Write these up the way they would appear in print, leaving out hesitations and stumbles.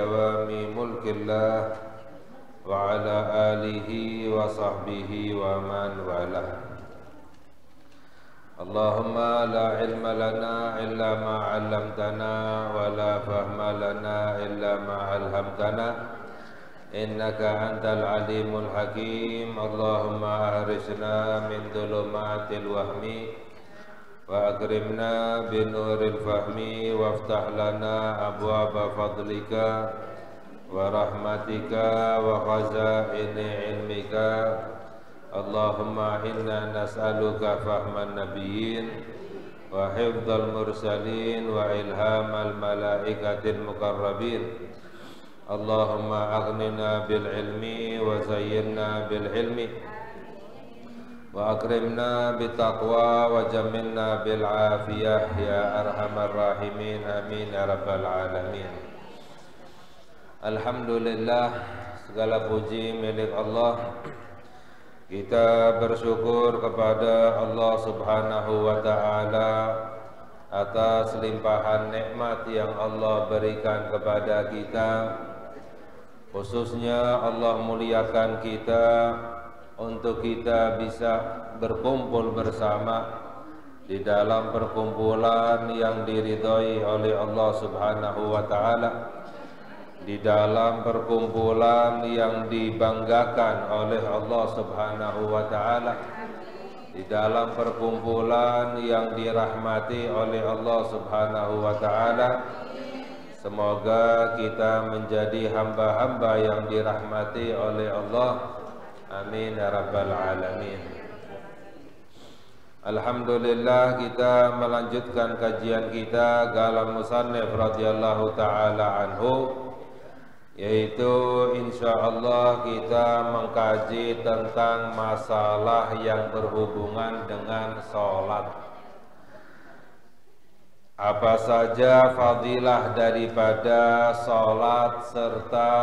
dawami mulkillah wa ala alihi wa sahbihi wa man walah. Allahumma la ilma lana illa ma 'allamtana wa la fahma lana illa ma 'allamtana innaka antal alimul hakim. Allahumma ahrisna min dhulumatil wahmi wa akrimna binuril fahmi waftah lana abwaba fadlika wa rahmatika wa khazaini ilmika. Allahumma inna nas'aluka fahman nabiyyin wa hifdzal mursalin wa ilhamal malaikatil muqarrabin. Allahumma aghnina bil ilmi wa zayyinna bil ilmi wa akrimna bit taqwa wa jammilna bil afiyah ya arhamar rahimin. Amin ya rabbal alamin. Alhamdulillah, segala puji milik Allah. Kita bersyukur kepada Allah Subhanahu wa ta'ala atas limpahan nikmat yang Allah berikan kepada kita. Khususnya Allah muliakan kita untuk kita bisa berkumpul bersama di dalam perkumpulan yang diridhai oleh Allah Subhanahu wa ta'ala, di dalam perkumpulan yang dibanggakan oleh Allah Subhanahu wa ta'ala, di dalam perkumpulan yang dirahmati oleh Allah Subhanahu wa ta'ala. Semoga kita menjadi hamba-hamba yang dirahmati oleh Allah. Amin ya rabbal alamin. Alhamdulillah, kita melanjutkan kajian kita kalam musannif radhiyallahu ta'ala anhu, yaitu insyaallah kita mengkaji tentang masalah yang berhubungan dengan sholat. Apa saja fadilah daripada sholat serta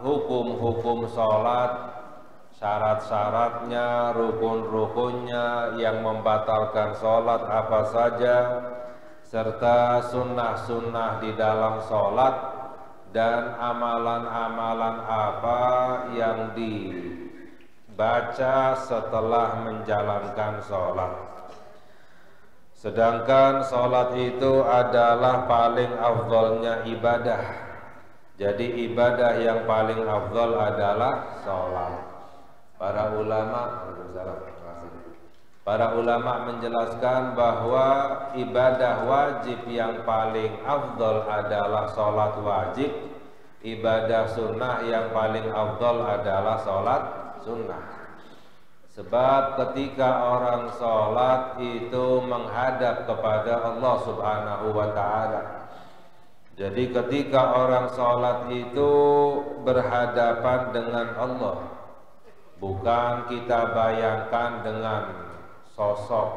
hukum-hukum sholat, syarat-syaratnya, rukun-rukunnya yang membatalkan sholat apa saja, serta sunnah-sunnah di dalam sholat, dan amalan-amalan apa yang dibaca setelah menjalankan sholat. Sedangkan sholat itu adalah paling afdolnya ibadah. Jadi ibadah yang paling afdol adalah sholat. Para ulama menjelaskan bahwa ibadah wajib yang paling afdol adalah sholat wajib, ibadah sunnah yang paling afdol adalah sholat sunnah. Sebab ketika orang sholat itu menghadap kepada Allah Subhanahu wa ta'ala. Jadi ketika orang sholat itu berhadapan dengan Allah, bukan kita bayangkan dengan sosok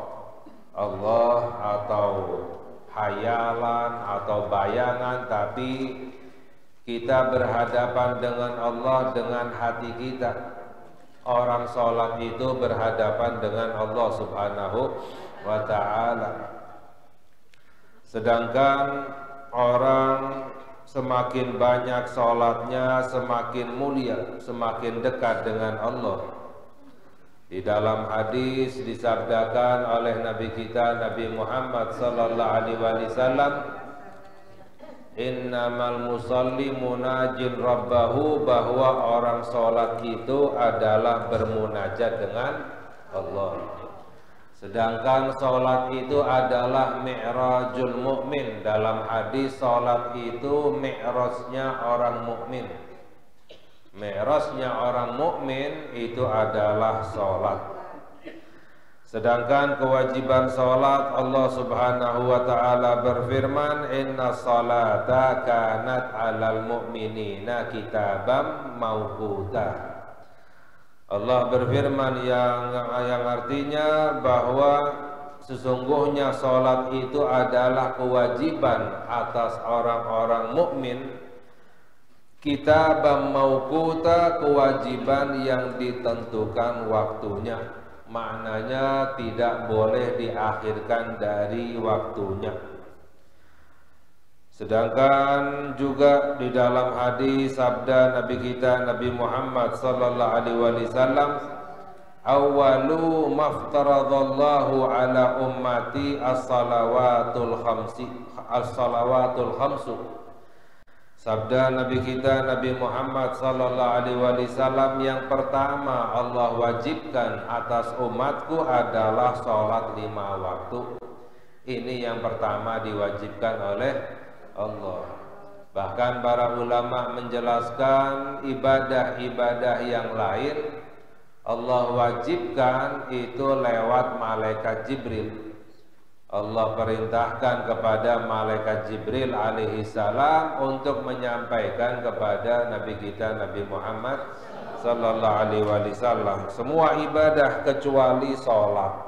Allah atau hayalan atau bayangan, tapi kita berhadapan dengan Allah dengan hati kita. Orang sholat itu berhadapan dengan Allah Subhanahu wa ta'ala. Sedangkan orang semakin banyak sholatnya, semakin mulia, semakin dekat dengan Allah. Di dalam hadis disabdakan oleh Nabi kita Nabi Muhammad sallallahu alaihi wasallam, innamal musalli munajin rabbahu, bahwa orang sholat itu adalah bermunajat dengan Allah. Sedangkan sholat itu adalah mi'rajul mu'min. Dalam hadis sholat itu mi'rajnya orang mukmin. Mi'rajnya orang mukmin itu adalah sholat. Sedangkan kewajiban sholat, Allah Subhanahu wa ta'ala berfirman, inna sholata kanat alal mu'minina kitabam mawquta. Allah berfirman yang artinya bahwa sesungguhnya sholat itu adalah kewajiban atas orang-orang mukmin. Kitabam mawquta, kewajiban yang ditentukan waktunya. Maknanya tidak boleh diakhirkan dari waktunya. Sedangkan juga di dalam hadis sabda Nabi kita Nabi Muhammad sallallahu alaihi wasallam, awwalu maftaradallahu ala ummati as-salawatul khamsu. Sabda Nabi kita Nabi Muhammad sallallahu alaihi wasallam, yang pertama Allah wajibkan atas umatku adalah sholat 5 waktu. Ini yang pertama diwajibkan oleh Allah. Bahkan para ulama menjelaskan ibadah-ibadah yang lain Allah wajibkan itu lewat malaikat Jibril. Allah perintahkan kepada malaikat Jibril alaihi salam untuk menyampaikan kepada Nabi kita Nabi Muhammad sallallahu alaihi wasallam semua ibadah kecuali sholat.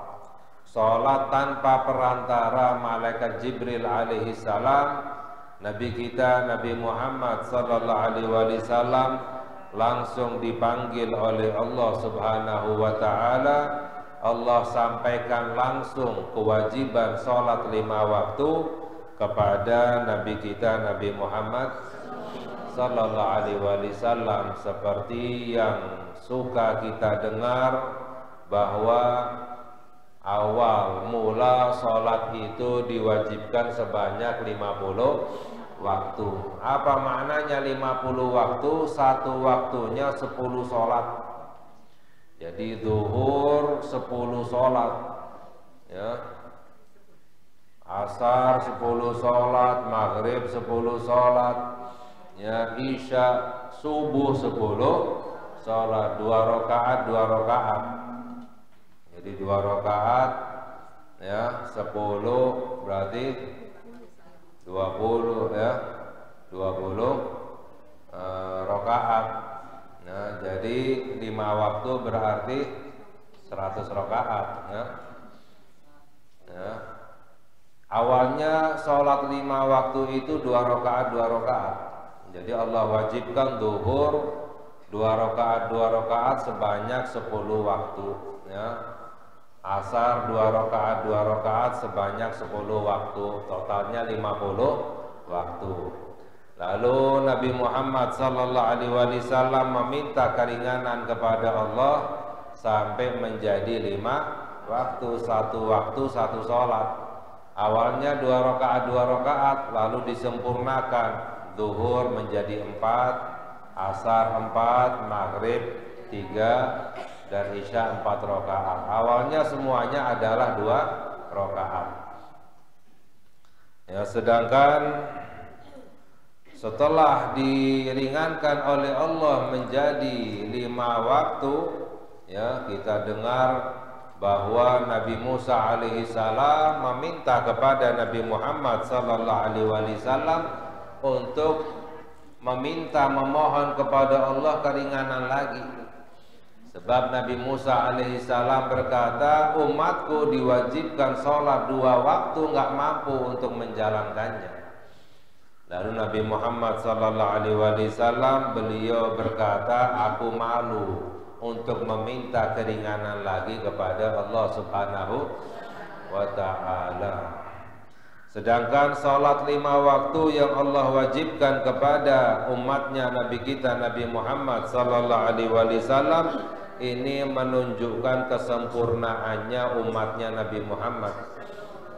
Sholat tanpa perantara malaikat Jibril alaihi salam, Nabi kita Nabi Muhammad sallallahu alaihi wasallam langsung dipanggil oleh Allah Subhanahu wa taala. Allah sampaikan langsung kewajiban sholat 5 waktu kepada Nabi kita Nabi Muhammad sallallahu alaihi wasallam, seperti yang suka kita dengar bahwa awal mula sholat itu diwajibkan sebanyak 50 waktu. Apa maknanya 50 waktu? Satu waktunya 10 sholat. Jadi zuhur 10 sholat, ya. Asar 10 sholat, maghrib 10 sholat, ya. Isya, subuh 10 sholat, 2 rakaat 2 rakaat. Jadi 2 rakaat, ya, 10 berarti 20, ya, 20 rakaat. Nah, jadi 5 waktu berarti 100 rakaat, ya. Ya. Awalnya sholat 5 waktu itu 2 rakaat 2 rakaat. Jadi Allah wajibkan zuhur 2 rakaat 2 rakaat sebanyak 10 waktu, ya. Asar 2 rakaat 2 rakaat sebanyak 10 waktu, totalnya 50 waktu. Lalu Nabi Muhammad sallallahu alaihi wasallam meminta keringanan kepada Allah sampai menjadi 5 waktu, 1 waktu 1 sholat. Awalnya 2 rakaat 2 rakaat, lalu disempurnakan, zuhur menjadi 4, asar 4, maghrib 3, dan isya 4 rakaat. Awalnya semuanya adalah 2 rakaat. Ya, sedangkan setelah diringankan oleh Allah menjadi 5 waktu, ya, kita dengar bahwa Nabi Musa alaihi salam meminta kepada Nabi Muhammad sallallahu alaihi wasallam untuk memohon kepada Allah keringanan lagi. Sebab Nabi Musa alaihi salam berkata, umatku diwajibkan sholat 2 waktu, nggak mampu untuk menjalankannya. Lalu Nabi Muhammad sallallahu alaihi wasallam beliau berkata, aku malu untuk meminta keringanan lagi kepada Allah Subhanahu wa taala. Sedangkan salat 5 waktu yang Allah wajibkan kepada umatnya Nabi kita Nabi Muhammad sallallahu alaihi wasallam ini menunjukkan kesempurnaannya umatnya Nabi Muhammad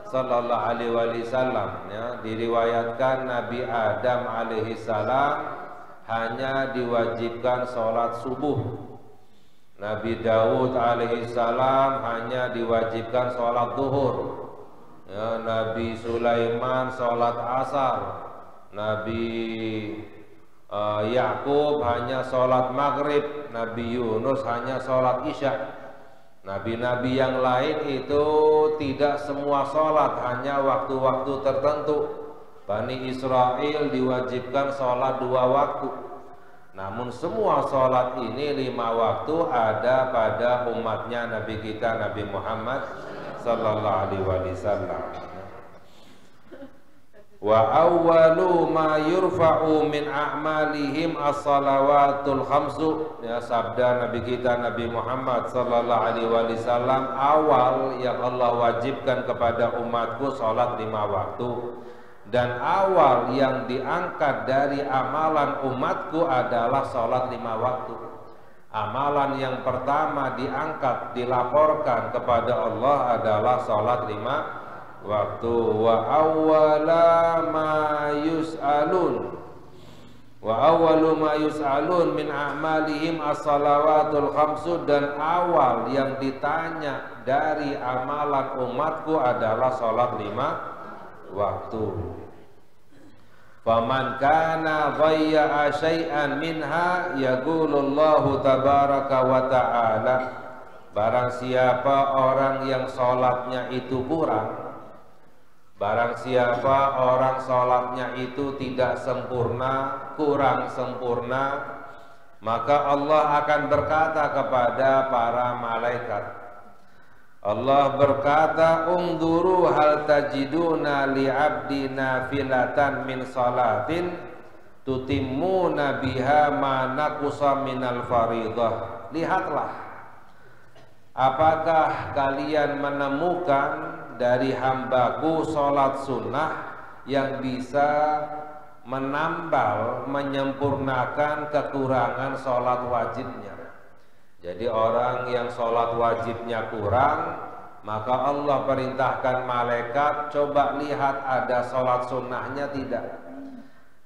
sallallahu alaihi wasallam, ya. Diriwayatkan Nabi Adam alaihi salam hanya diwajibkan sholat subuh. Nabi Daud alaihi salam hanya diwajibkan sholat zuhur, ya. Nabi Sulaiman sholat asar. Nabi Yakub hanya sholat maghrib. Nabi Yunus hanya sholat isya. Nabi-nabi yang lain itu tidak semua sholat, hanya waktu-waktu tertentu. Bani Israel diwajibkan sholat 2 waktu. Namun semua sholat ini 5 waktu ada pada umatnya Nabi kita Nabi Muhammad sallallahu alaihi wasallam. Wa awwalu ma yurfa'u min a'malihim as-salawatul khamsu, ya, sabda Nabi kita Nabi Muhammad sallallahu alaihi wasallam, awal yang Allah wajibkan kepada umatku salat 5 waktu. dan awal yang diangkat dari amalan umatku adalah sholat 5 waktu. Amalan yang pertama diangkat, dilaporkan kepada Allah adalah sholat 5 waktu. Wa awwala ma yus'alun wa awwalu ma yus'alun min a'malihim as-salawatul khamsu, dan awal yang ditanya dari amalan umatku adalah salat 5 waktu. Faman kana dhayya'a syai'an minha yaqulullahu tabaraka wa ta'ala, barang siapa orang yang salatnya itu kurang, barang siapa orang sholatnya itu tidak sempurna, kurang sempurna, maka Allah akan berkata kepada para malaikat. Allah berkata, "Unduru hal tajiduna li'abdi nafilatan min salatin tutimmuna biha ma naqusa minal faridah." Lihatlah, apakah kalian menemukan dari hambaku sholat sunnah yang bisa menambal, menyempurnakan kekurangan sholat wajibnya. Jadi orang yang sholat wajibnya kurang, maka Allah perintahkan malaikat, coba lihat ada sholat sunnahnya tidak.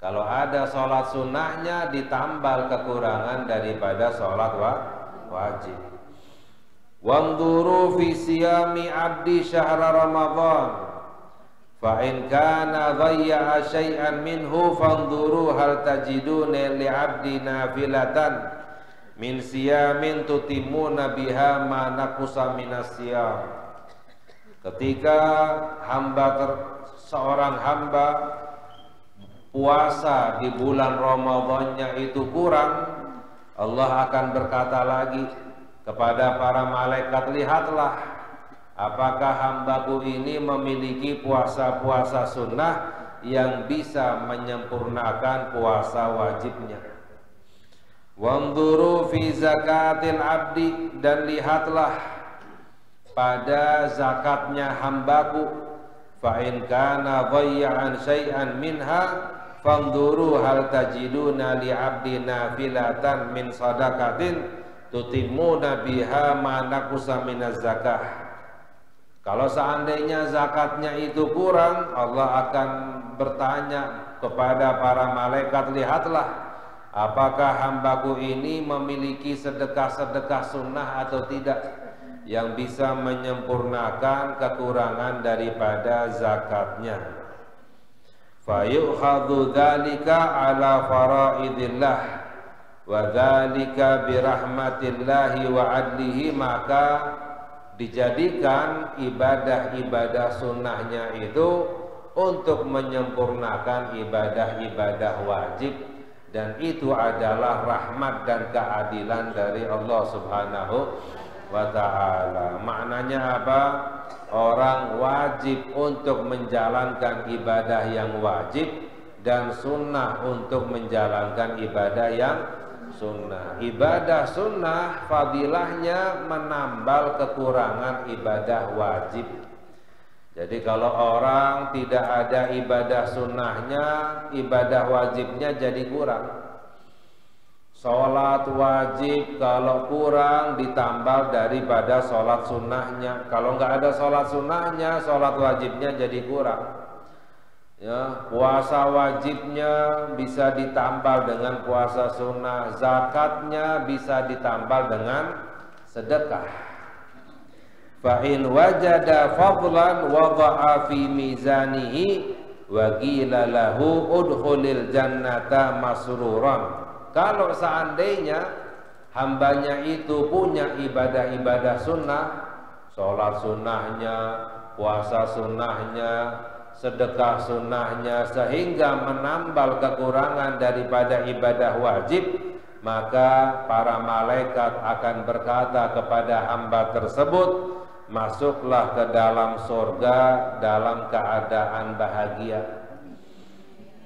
Kalau ada sholat sunnahnya, ditambal kekurangan daripada sholat wajib. Wanduru fi siyami abdi syahra Ramadan, fa in kana dhayya'a syai'an minhu fanduru hal tajiduna li abdi nafilatan min siyamin tutimuna biha ma naqusa minas siyam. Ketika seorang hamba puasa di bulan Ramadannya itu kurang, Allah akan berkata lagi kepada para malaikat, lihatlah apakah hambaku ini memiliki puasa-puasa sunnah yang bisa menyempurnakan puasa wajibnya. Wanzuru fi zakatil abdi, dan lihatlah pada zakatnya hambaku. Fa in kana dhayya'an syai'an minha fanzuru hal tajiduna li abdi nafilatan min sadaqatin tutimuna biha ma naqusa minaz zakah. Kalau seandainya zakatnya itu kurang, Allah akan bertanya kepada para malaikat, lihatlah apakah hambaku ini memiliki sedekah-sedekah sunnah atau tidak yang bisa menyempurnakan kekurangan daripada zakatnya. Fayu'khadhu dzalika ala faraidillah wa dzalika birahmatillahi wa adlihi, maka dijadikan ibadah-ibadah sunnahnya itu untuk menyempurnakan ibadah-ibadah wajib, dan itu adalah rahmat dan keadilan dari Allah Subhanahu wa ta'ala. Maknanya apa? Orang wajib untuk menjalankan ibadah yang wajib, dan sunnah untuk menjalankan ibadah yang sunnah. Ibadah sunnah fadilahnya menambal kekurangan ibadah wajib. Jadi kalau orang tidak ada ibadah sunnahnya, ibadah wajibnya jadi kurang. Sholat wajib kalau kurang ditambal daripada sholat sunnahnya. Kalau nggak ada sholat sunnahnya, sholat wajibnya jadi kurang. Ya, puasa wajibnya bisa ditambal dengan puasa sunnah, zakatnya bisa ditambal dengan sedekah. Fa in wajada fadlan wada'a fi mizanihi wa qila lahu udkhulil jannata masruran. Kalau seandainya hambanya itu punya ibadah-ibadah sunnah, sholat sunnahnya, puasa sunnahnya, sedekah sunnahnya, sehingga menambal kekurangan daripada ibadah wajib, maka para malaikat akan berkata kepada hamba tersebut, masuklah ke dalam surga dalam keadaan bahagia.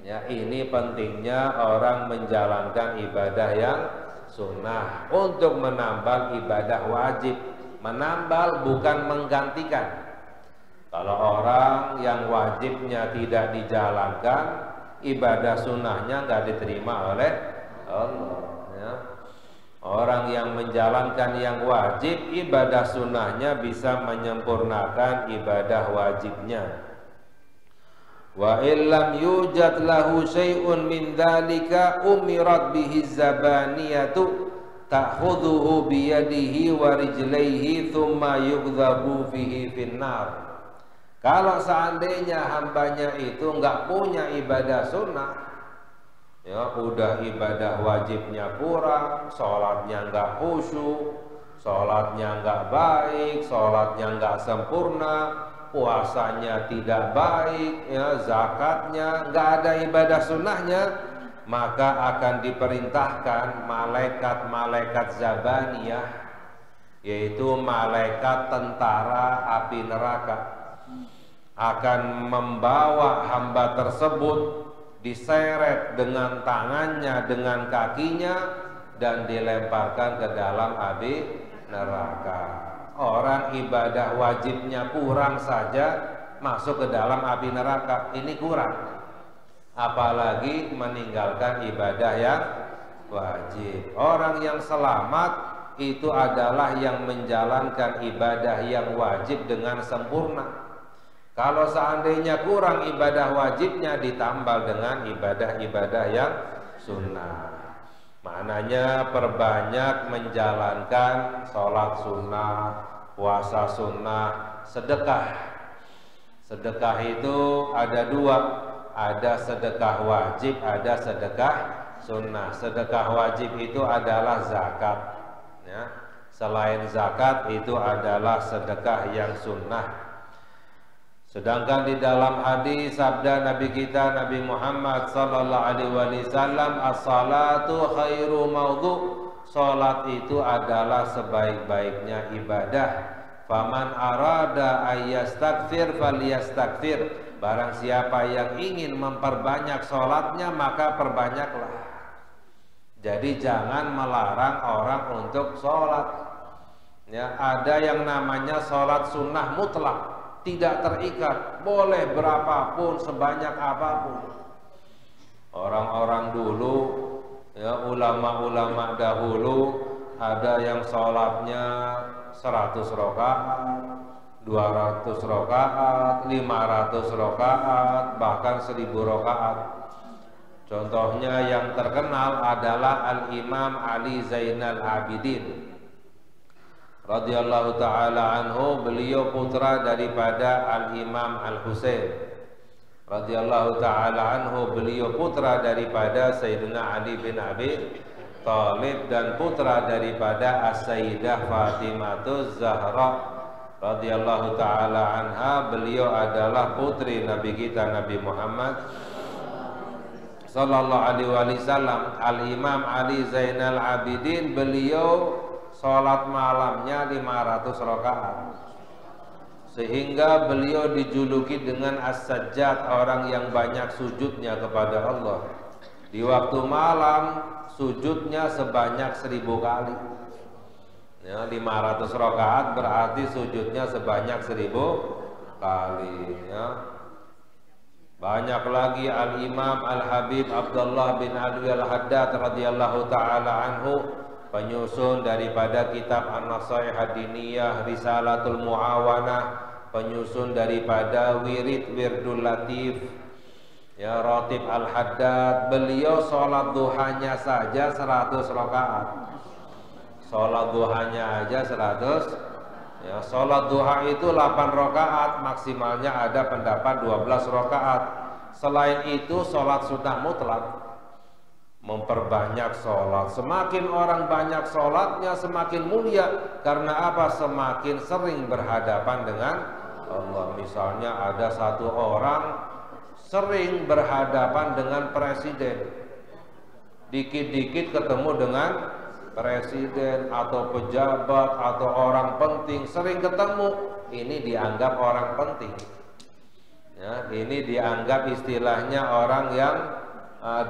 Ya, ini pentingnya orang menjalankan ibadah yang sunnah untuk menambal ibadah wajib. Menambal bukan menggantikan. Kalau orang yang wajibnya tidak dijalankan, ibadah sunnahnya nggak diterima oleh Allah. Ya. Orang yang menjalankan yang wajib, ibadah sunnahnya bisa menyempurnakan ibadah wajibnya. Wa illam yujad lahu syai'un min dzalika umirat bihi zabaniyatu ta'khudhuhu biyadihi wa rijlaihi thumma yughdhabu fihi finnar. Kalau seandainya hambanya itu enggak punya ibadah sunnah, ya udah ibadah wajibnya kurang, sholatnya enggak khusyuk, sholatnya enggak baik, sholatnya enggak sempurna, puasanya tidak baik, ya zakatnya enggak ada ibadah sunnahnya, maka akan diperintahkan malaikat-malaikat zabaniyah, yaitu malaikat tentara api neraka, akan membawa hamba tersebut diseret dengan tangannya, dengan kakinya, dan dilemparkan ke dalam api neraka. Orang ibadah wajibnya kurang saja masuk ke dalam api neraka, ini kurang, apalagi meninggalkan ibadah yang wajib. Orang yang selamat itu adalah yang menjalankan ibadah yang wajib dengan sempurna. Kalau seandainya kurang ibadah wajibnya, ditambal dengan ibadah-ibadah yang sunnah. Maknanya perbanyak menjalankan sholat sunnah, puasa sunnah, sedekah. Sedekah itu ada dua, ada sedekah wajib, ada sedekah sunnah. Sedekah wajib itu adalah zakat, ya. Selain zakat itu adalah sedekah yang sunnah. Sedangkan di dalam hadis sabda Nabi kita Nabi Muhammad sallallahu alaihi wasallam, as-salatu khairu maudhu, salat itu adalah sebaik-baiknya ibadah. Faman arada ayyastakfir falyastakfir, barang siapa yang ingin memperbanyak salatnya maka perbanyaklah. Jadi jangan melarang orang untuk salat. Ya, ada yang namanya salat sunnah mutlak, tidak terikat, boleh berapapun, sebanyak apapun. Orang-orang dulu, ya ulama-ulama dahulu, ada yang sholatnya 100 rakaat, 200 rakaat, 500 rakaat, bahkan 1000 rakaat. Contohnya yang terkenal adalah Al-Imam Ali Zainal Abidin radhiyallahu ta'ala anhu. Beliau putra daripada Al-Imam Al-Husain radhiyallahu ta'ala anhu. Beliau putra daripada Sayyidina Ali bin Abi Thalib dan putra daripada As-Sayyidah Fatimah Zahra radhiyallahu ta'ala anha. Beliau adalah putri Nabi kita Nabi Muhammad sallallahu alaihi wasallam. Al-Imam Ali Zainal Abidin, beliau sholat malamnya 500 rakaat, sehingga beliau dijuluki dengan As-Sajjad, orang yang banyak sujudnya kepada Allah. Di waktu malam sujudnya sebanyak 1000 kali, ya, 500 rakaat berarti sujudnya sebanyak 1000 kali, ya. Banyak lagi Al-Imam Al-Habib Abdullah bin Alwi Al-Haddad radhiyallahu ta'ala anhu, penyusun daripada kitab An-Nasaih Hadiniyah, Risalatul Muawanah, penyusun daripada Wirdul Latif, ya, Ratib Al-Haddad. Beliau sholat duhanya saja 100 rakaat. Sholat duhanya aja 100, ya. Sholat duha itu 8 rakaat, maksimalnya ada pendapat 12 rakaat. Selain itu sholat sunnah mutlak. Memperbanyak sholat, semakin orang banyak sholatnya semakin mulia. Karena apa? Semakin sering berhadapan dengan Allah. Misalnya ada satu orang sering berhadapan dengan presiden, dikit-dikit ketemu dengan presiden atau pejabat atau orang penting, sering ketemu, ini dianggap orang penting, ya, ini dianggap istilahnya orang yang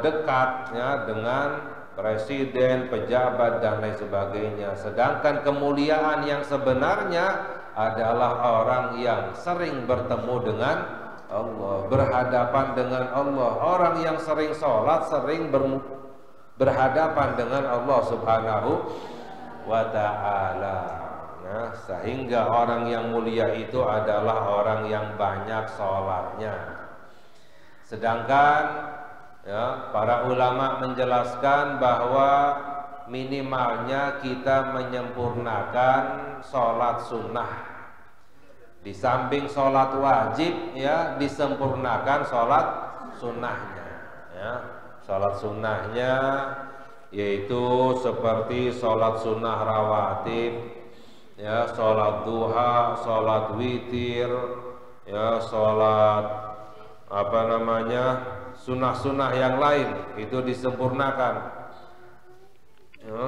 dekat, ya, dengan presiden, pejabat dan lain sebagainya. Sedangkan kemuliaan yang sebenarnya adalah orang yang sering bertemu dengan Allah, berhadapan dengan Allah. Orang yang sering sholat sering berhadapan dengan Allah Subhanahu wa ta'ala. Nah, sehingga orang yang mulia itu adalah orang yang banyak sholatnya. Sedangkan ya, para ulama menjelaskan bahwa minimalnya kita menyempurnakan sholat sunnah. Di samping sholat wajib ya, disempurnakan sholat sunnahnya ya. Sholat sunnahnya yaitu seperti sholat sunnah rawatib ya, sholat duha, sholat witir ya, sholat sunnah-sunnah yang lain itu disempurnakan ya.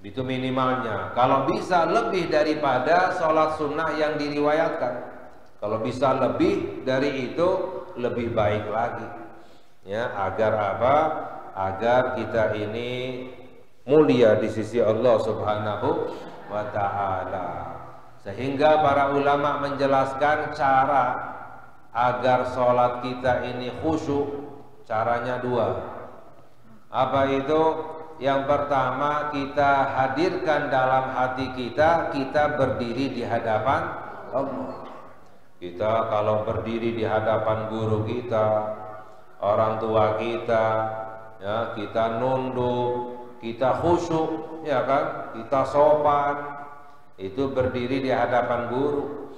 Itu minimalnya. Kalau bisa lebih daripada sholat sunnah yang diriwayatkan, kalau bisa lebih dari itu lebih baik lagi ya. Agar apa? Agar kita ini mulia di sisi Allah Subhanahu wa ta'ala. Sehingga para ulama menjelaskan cara agar sholat kita ini khusyuk, caranya dua. Apa itu? Yang pertama, kita hadirkan dalam hati kita, kita berdiri di hadapan Allah. Kita kalau berdiri di hadapan guru kita, orang tua kita ya, kita nunduk, kita khusyuk ya kan, kita sopan, itu berdiri di hadapan guru.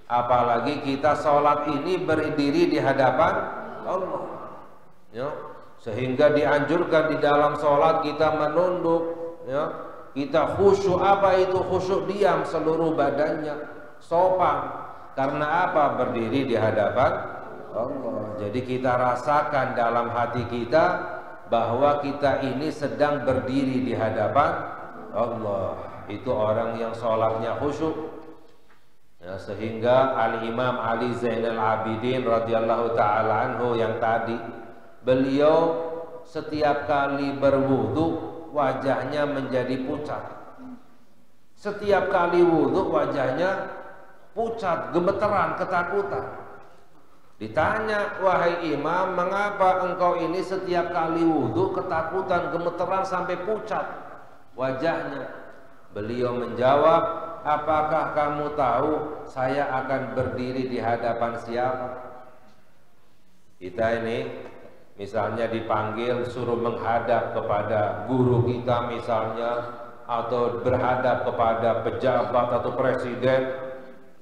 Apalagi kita sholat ini berdiri di hadapan Allah ya. Sehingga dianjurkan di dalam sholat kita menunduk ya. Kita khusyuk. Apa itu khusyuk? Diam seluruh badannya, sopan. Karena apa? Berdiri di hadapan Allah. Jadi kita rasakan dalam hati kita bahwa kita ini sedang berdiri di hadapan Allah. Itu orang yang sholatnya khusyuk ya. Sehingga Al-Imam Ali Zainal Abidin radhiyallahu ta'ala anhu yang tadi, beliau setiap kali berwudu wajahnya menjadi pucat. Setiap kali wudu wajahnya pucat, gemeteran, ketakutan. Ditanya, wahai imam, mengapa engkau ini setiap kali wudu ketakutan, gemeteran sampai pucat wajahnya? Beliau menjawab, apakah kamu tahu saya akan berdiri di hadapan siapa? Kita ini misalnya dipanggil suruh menghadap kepada guru kita misalnya, atau berhadap kepada pejabat atau presiden,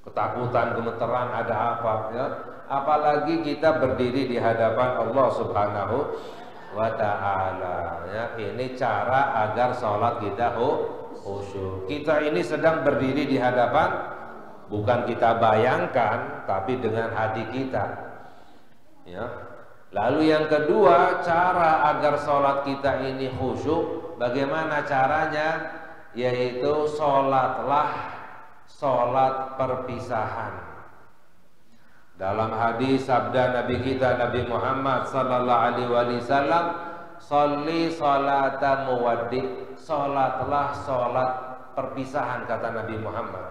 ketakutan, gemeteran, ada apa ya? Apalagi kita berdiri di hadapan Allah Subhanahu wa ta'ala ya. Ini cara agar sholat kita khusyuk. Kita ini sedang berdiri di hadapan, bukan kita bayangkan, tapi dengan hati kita ya. Lalu yang kedua, cara agar sholat kita ini khusyuk, bagaimana caranya? Yaitu sholatlah sholat perpisahan. Dalam hadis sabda Nabi kita Nabi Muhammad sallallahu alaihi wasallam, "Sholli sholata muwaddi", sholatlah sholat perpisahan, kata Nabi Muhammad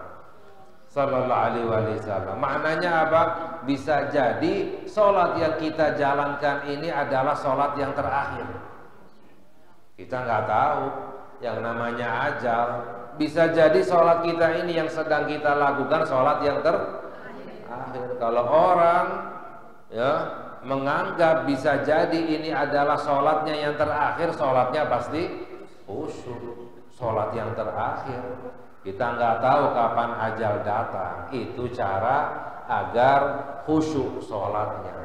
sallallahu alaihi wasallam. Maknanya apa? Bisa jadi sholat yang kita jalankan ini adalah sholat yang terakhir. Kita nggak tahu yang namanya ajal. Bisa jadi sholat kita ini yang sedang kita lakukan sholat yang terakhir. Kalau orang ya menganggap bisa jadi ini adalah sholatnya yang terakhir, sholatnya pasti khusyuk, sholat yang terakhir. Kita nggak tahu kapan ajal datang. Itu cara agar khusyuk sholatnya.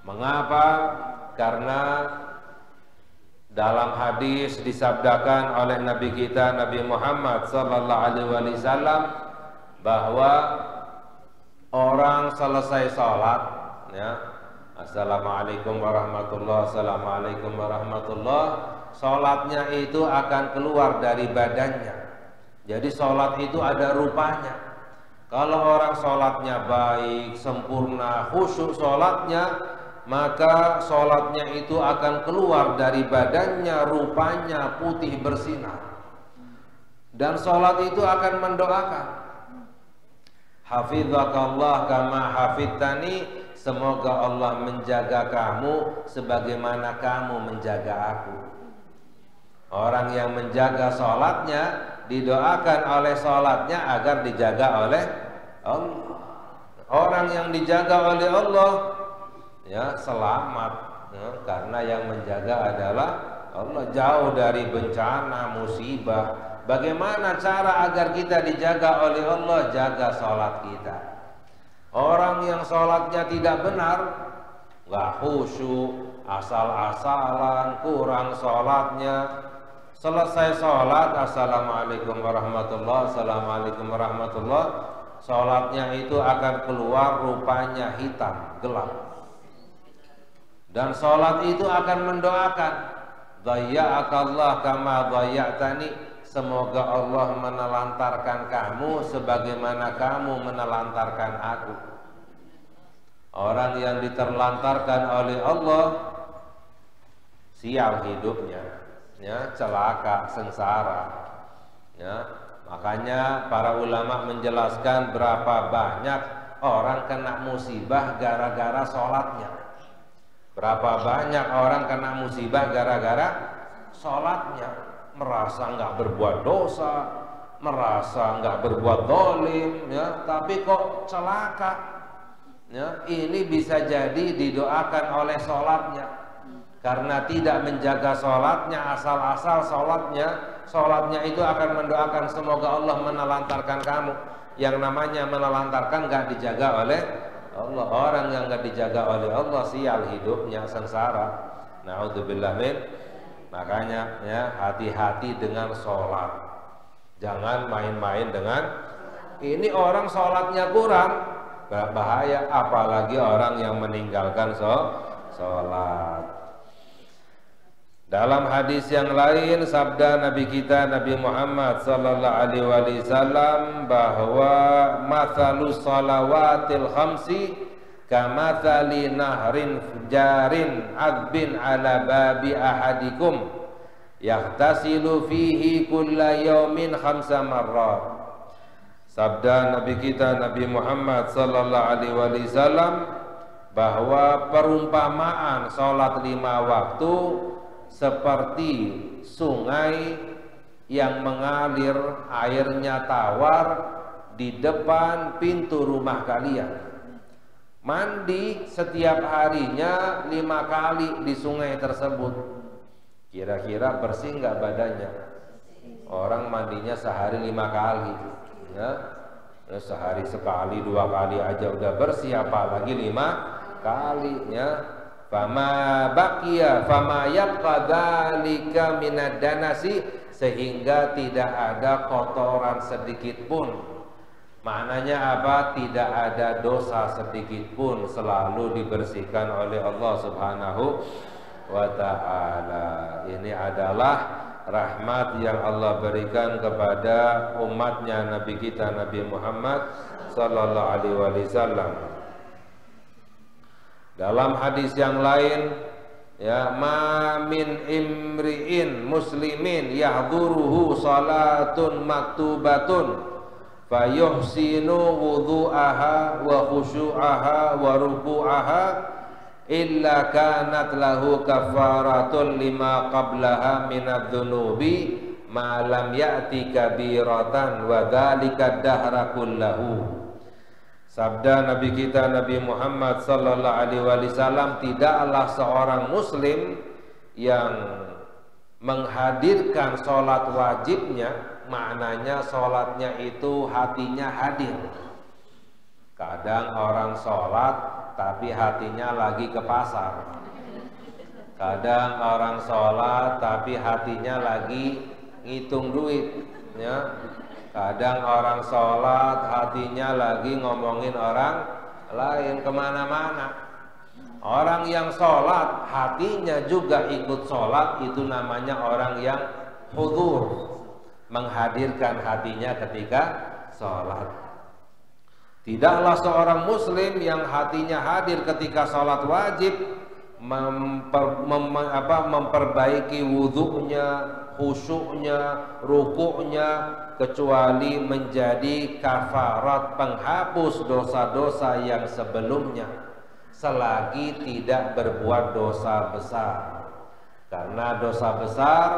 Mengapa? Karena dalam hadis disabdakan oleh Nabi kita Nabi Muhammad sallallahu alaihi wasallam bahwa orang selesai sholat ya, assalamualaikum warahmatullah, assalamualaikum warahmatullah, sholatnya itu akan keluar dari badannya. Jadi sholat itu ada rupanya. Kalau orang sholatnya baik, sempurna, khusyuk sholatnya, maka sholatnya itu akan keluar dari badannya, rupanya putih bersinar. Dan sholat itu akan mendoakan. Hafizakallah kama hafidtani, semoga Allah menjaga kamu sebagaimana kamu menjaga aku. Orang yang menjaga sholatnya didoakan oleh sholatnya agar dijaga oleh Allah. Orang yang dijaga oleh Allah ya selamat ya, karena yang menjaga adalah Allah, jauh dari bencana musibah. Bagaimana cara agar kita dijaga oleh Allah? Jaga sholat kita. Orang yang sholatnya tidak benar, nggak khusyuk, asal-asalan, kurang sholatnya, selesai sholat, assalamualaikum warahmatullah, assalamualaikum warahmatullah, sholatnya itu akan keluar rupanya hitam, gelap. Dan sholat itu akan mendoakan, dhayya'akallah kama dhayya'tani, semoga Allah menelantarkan kamu sebagaimana kamu menelantarkan aku. Orang yang diterlantarkan oleh Allah sial hidupnya, ya, celaka, sengsara. Ya, makanya para ulama menjelaskan berapa banyak orang kena musibah gara-gara sholatnya. Berapa banyak orang kena musibah gara-gara sholatnya. Merasa nggak berbuat dosa, merasa nggak berbuat dolim, ya, tapi kok celaka. Ya, ini bisa jadi didoakan oleh sholatnya, karena tidak menjaga sholatnya, asal-asal sholatnya itu akan mendoakan semoga Allah menelantarkan kamu. Yang namanya menelantarkan nggak dijaga oleh Allah. Orang yang nggak dijaga oleh Allah sial hidupnya, sengsara. Na'udzubillah min. Makanya ya hati-hati dengan sholat, jangan main-main dengan ini. Orang sholatnya kurang, bahaya, apalagi orang yang meninggalkan sholat. Dalam hadis yang lain sabda Nabi kita Nabi Muhammad sallallahu alaihi wasallam bahwa matsalus shalawatil khamsi kamathali nahrin jarin adbin ala babi ahadikum yahtasilu fihi kulla yaumin khamsa marrat. Sabda Nabi kita Nabi Muhammad sallallahu alaihi wasallam bahwa perumpamaan salat 5 waktu seperti sungai yang mengalir airnya tawar di depan pintu rumah kalian. Mandi setiap harinya 5 kali di sungai tersebut. Kira-kira bersih nggak badannya? Orang mandinya sehari 5 kali, ya. Sehari sekali 2 kali aja udah bersih, apalagi 5 kali, ya. Fama baqiya fama yabqa dzalika minad danasi, sehingga tidak ada kotoran sedikit pun. Maknanya apa? Tidak ada dosa sedikit pun, selalu dibersihkan oleh Allah Subhanahu wa ta'ala. Ini adalah rahmat yang Allah berikan kepada umatnya Nabi kita Nabi Muhammad sallallahu alaihi wasallam. Dalam hadis yang lain, ya, ma min imri'in muslimin yahduruhu salatun maktubatun fayuhsinu wudhu'aha wa khusyu'aha wa ruku'aha illa kanat lahu kafaratun lima qablaha minadz dzunubi ma lam ya'ti kabiratan wa dzalika dahra kullahu. Sabda Nabi kita Nabi Muhammad sallallahu alaihi wasallam, tidaklah seorang muslim yang menghadirkan sholat wajibnya, maknanya sholatnya itu hatinya hadir. Kadang orang sholat tapi hatinya lagi ke pasar. Kadang orang sholat tapi hatinya lagi ngitung duit, ya. Kadang orang sholat hatinya lagi ngomongin orang lain kemana-mana. Orang yang sholat hatinya juga ikut sholat, itu namanya orang yang hudur, menghadirkan hatinya ketika sholat. Tidaklah seorang muslim yang hatinya hadir ketika sholat wajib memperbaiki wudhunya, khusyuknya, rukuknya, kecuali menjadi kafarat penghapus dosa-dosa yang sebelumnya selagi tidak berbuat dosa besar. Karena dosa besar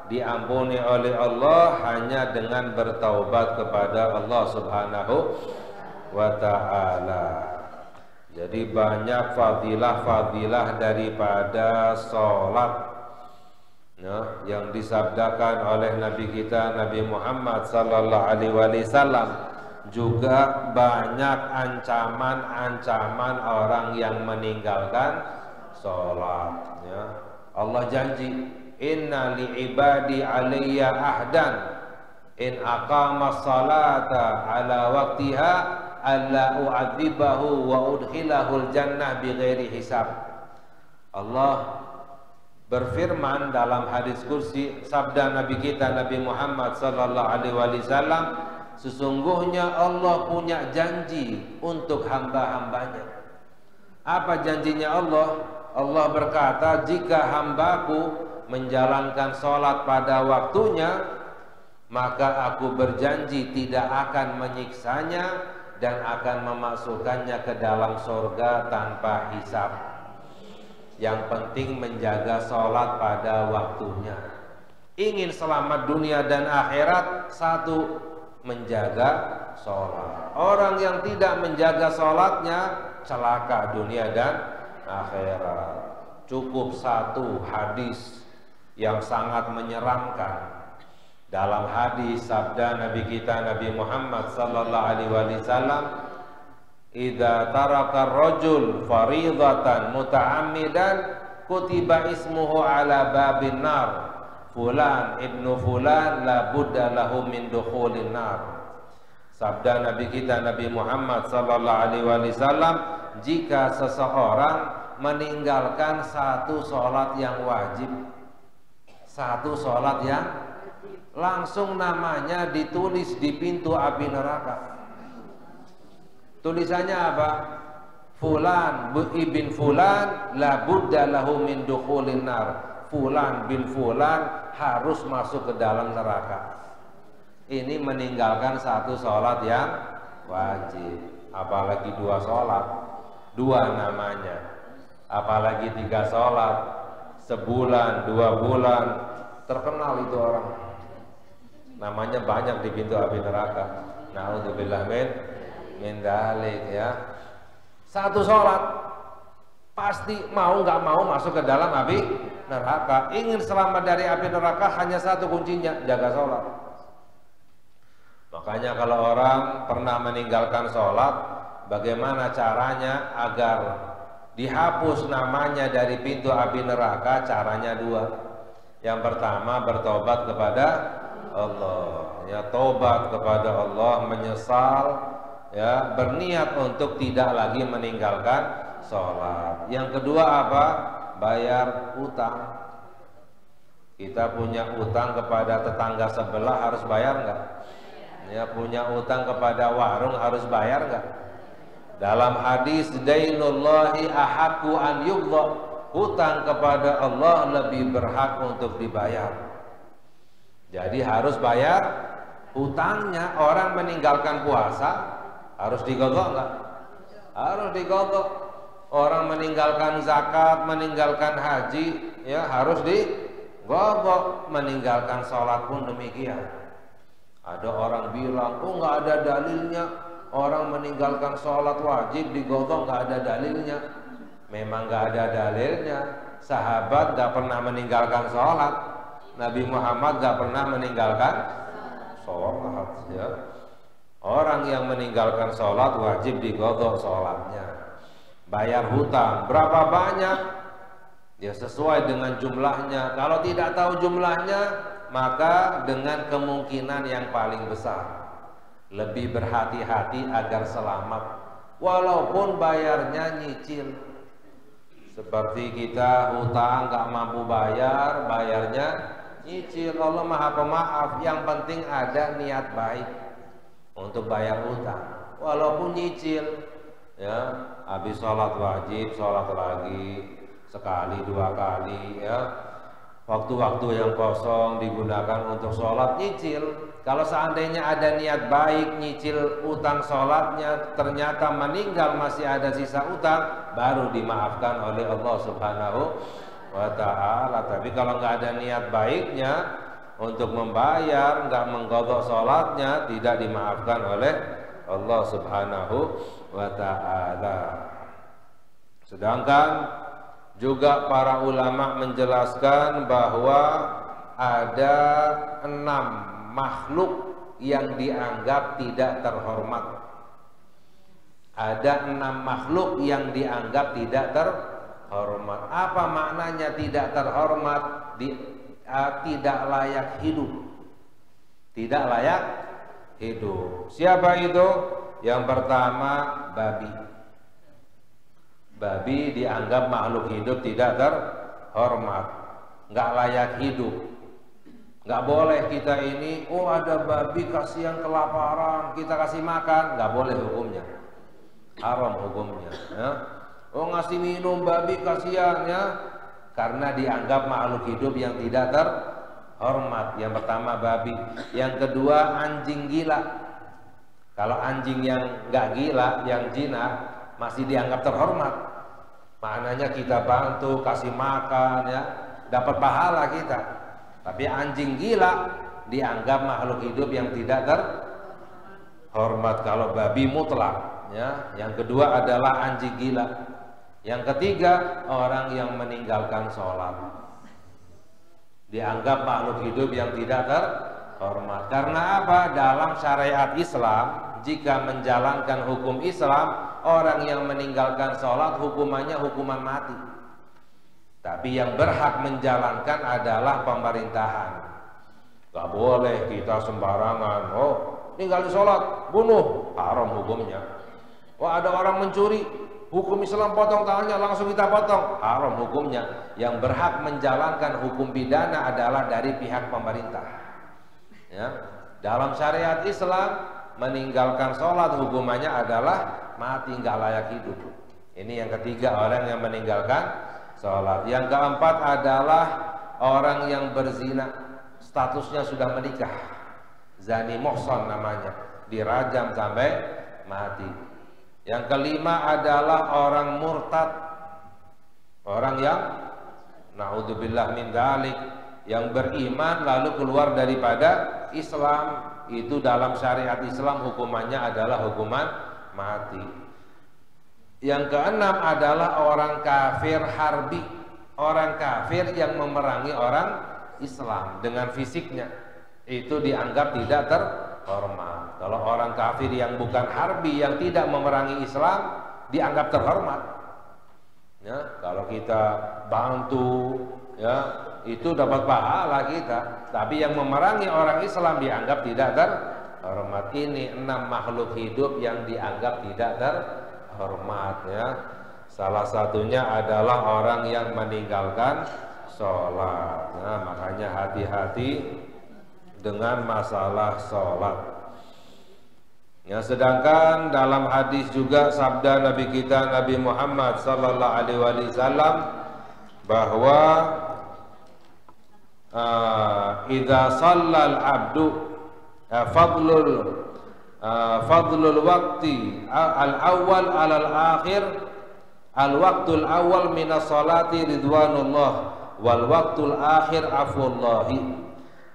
diampuni oleh Allah hanya dengan bertaubat kepada Allah Subhanahu wa ta'ala. Jadi banyak fadilah-fadilah daripada sholat yang disabdakan oleh Nabi kita Nabi Muhammad sallallahu alaihi wasallam. Juga banyak ancaman-ancaman orang yang meninggalkan sholat. Allah janji, inna li ibadi alayya ahdan in aqama salata ala waqtiha alla u'adzibahu wa udkhilahul jannah bighairi hisab. Allah berfirman dalam hadis kursi, sabda Nabi kita Nabi Muhammad sallallahu alaihi wasallam, sesungguhnya Allah punya janji untuk hamba-hambanya. Apa janjinya Allah? Allah berkata, jika hambaku menjalankan sholat pada waktunya, maka aku berjanji tidak akan menyiksanya dan akan memasukkannya ke dalam surga tanpa hisab. Yang penting menjaga sholat pada waktunya. Ingin selamat dunia dan akhirat, satu, menjaga sholat. Orang yang tidak menjaga sholatnya celaka dunia dan akhirat. Cukup satu hadis yang sangat menyeramkan. Dalam hadis sabda Nabi kita Nabi Muhammad sallallahu alaihi wasallam, idza taraka ar-rajul fariidatan muta'ammidan kutiba ismuhu ala babin nar fulan ibnu fulan la budda lahu min dukhulin nar. Sabda Nabi kita Nabi Muhammad sallallahu alaihi wasallam, jika seseorang meninggalkan satu sholat yang wajib, satu sholat yang langsung namanya ditulis di pintu api neraka. Tulisannya apa? Fulan ibn fulan la budda lahu min dukhulin nar. Fulan bin fulan harus masuk ke dalam neraka. Ini meninggalkan satu sholat yang wajib. Apalagi dua sholat, dua namanya. Apalagi tiga sholat, sebulan, 2 bulan, terkenal itu orang. Namanya banyak di pintu api neraka. Na'udzubillah min dalik ya. Satu sholat pasti mau nggak mau masuk ke dalam api neraka. Ingin selamat dari api neraka hanya satu kuncinya, jaga sholat. Makanya kalau orang pernah meninggalkan sholat, bagaimana caranya agar dihapus namanya dari pintu api neraka? Caranya dua. Yang pertama, bertobat kepada Allah, ya, tobat kepada Allah, menyesal, ya, berniat untuk tidak lagi meninggalkan sholat. Yang kedua apa? Bayar utang. Kita punya utang kepada tetangga sebelah, harus bayar nggak? Ya, punya utang kepada warung, harus bayar nggak? Dalam hadis, dainullahi ahaqqu an yuqda, hutang kepada Allah lebih berhak untuk dibayar. Jadi harus bayar hutangnya. Orang meninggalkan puasa harus digodok nggak? Harus digodok. Orang meninggalkan zakat, meninggalkan haji, ya harus digodok. Meninggalkan sholat pun demikian. Ada orang bilang, oh nggak ada dalilnya. Orang meninggalkan sholat wajib digodok, nggak ada dalilnya. Memang nggak ada dalilnya. Sahabat nggak pernah meninggalkan sholat. Nabi Muhammad nggak pernah meninggalkan sholat. Ya. Orang yang meninggalkan sholat wajib digodok sholatnya. Bayar hutang berapa banyak? Ya sesuai dengan jumlahnya. Kalau tidak tahu jumlahnya, maka dengan kemungkinan yang paling besar. Lebih berhati-hati agar selamat. Walaupun bayarnya nyicil. Seperti kita hutang gak mampu bayar, bayarnya nyicil. Allah Maha Pemaaf. Yang penting ada niat baik untuk bayar hutang. Walaupun nyicil, ya, habis sholat wajib, sholat lagi, sekali, 2 kali ya. Waktu-waktu yang kosong digunakan untuk sholat, nyicil. Kalau seandainya ada niat baik nyicil utang sholatnya, ternyata meninggal masih ada sisa utang, baru dimaafkan oleh Allah Subhanahu wa ta'ala. Tapi kalau nggak ada niat baiknya untuk membayar, nggak mengqadha sholatnya, tidak dimaafkan oleh Allah Subhanahu wa ta'ala. Sedangkan juga para ulama menjelaskan bahwa ada 6 makhluk yang dianggap tidak terhormat. Ada 6 makhluk yang dianggap tidak terhormat. Apa maknanya tidak terhormat? Tidak layak hidup. Tidak layak hidup. Siapa itu? Yang pertama, babi. Babi dianggap makhluk hidup tidak terhormat, nggak layak hidup. Nggak boleh kita ini, oh ada babi kasihan kelaparan, kita kasih makan, nggak boleh hukumnya, haram hukumnya. Ya. Oh ngasih minum babi kasihan ya, karena dianggap makhluk hidup yang tidak terhormat. Yang pertama babi, yang kedua anjing gila. Kalau anjing yang nggak gila, yang jinak, masih dianggap terhormat. Maknanya kita bantu, kasih makan ya, dapat pahala kita. Tapi anjing gila dianggap makhluk hidup yang tidak terhormat. Kalau babi mutlak ya. Yang kedua adalah anjing gila. Yang ketiga orang yang meninggalkan sholat, dianggap makhluk hidup yang tidak terhormat. Karena apa? Dalam syariat Islam, jika menjalankan hukum Islam, orang yang meninggalkan sholat hukumannya hukuman mati. Tapi yang berhak menjalankan adalah pemerintahan. Gak boleh kita sembarangan, oh ninggalin sholat, bunuh, haram hukumnya. Oh ada orang mencuri, hukum Islam potong tangannya, langsung kita potong, haram hukumnya. Yang berhak menjalankan hukum pidana adalah dari pihak pemerintah ya. Dalam syariat Islam, meninggalkan sholat hukumannya adalah mati, nggak layak hidup. Ini yang ketiga, orang yang meninggalkan sholat. Yang keempat adalah orang yang berzina, statusnya sudah menikah, zani muhsan namanya, dirajam sampai mati. Yang kelima adalah orang murtad, orang yang naudzubillah min dzalik, yang beriman lalu keluar daripada Islam. Itu dalam syariat Islam hukumannya adalah hukuman mati. Yang keenam adalah orang kafir harbi, orang kafir yang memerangi orang Islam dengan fisiknya, itu dianggap tidak terhormat. Kalau orang kafir yang bukan harbi, yang tidak memerangi Islam, dianggap terhormat ya. Kalau kita bantu ya, itu dapat pahala kita. Tapi yang memerangi orang Islam dianggap tidak terhormat. Ini 6 makhluk hidup yang dianggap tidak terhormat ya. Salah satunya adalah orang yang meninggalkan sholat. Nah, makanya hati-hati dengan masalah sholat ya. Sedangkan dalam hadis juga sabda Nabi kita Nabi Muhammad sallallahu alaihi wasallam bahwa idza shallal abdu fadlul waqti al awal alal akhir al waqtul awal minas salati ridwanullah wal waqtul akhir afullahi.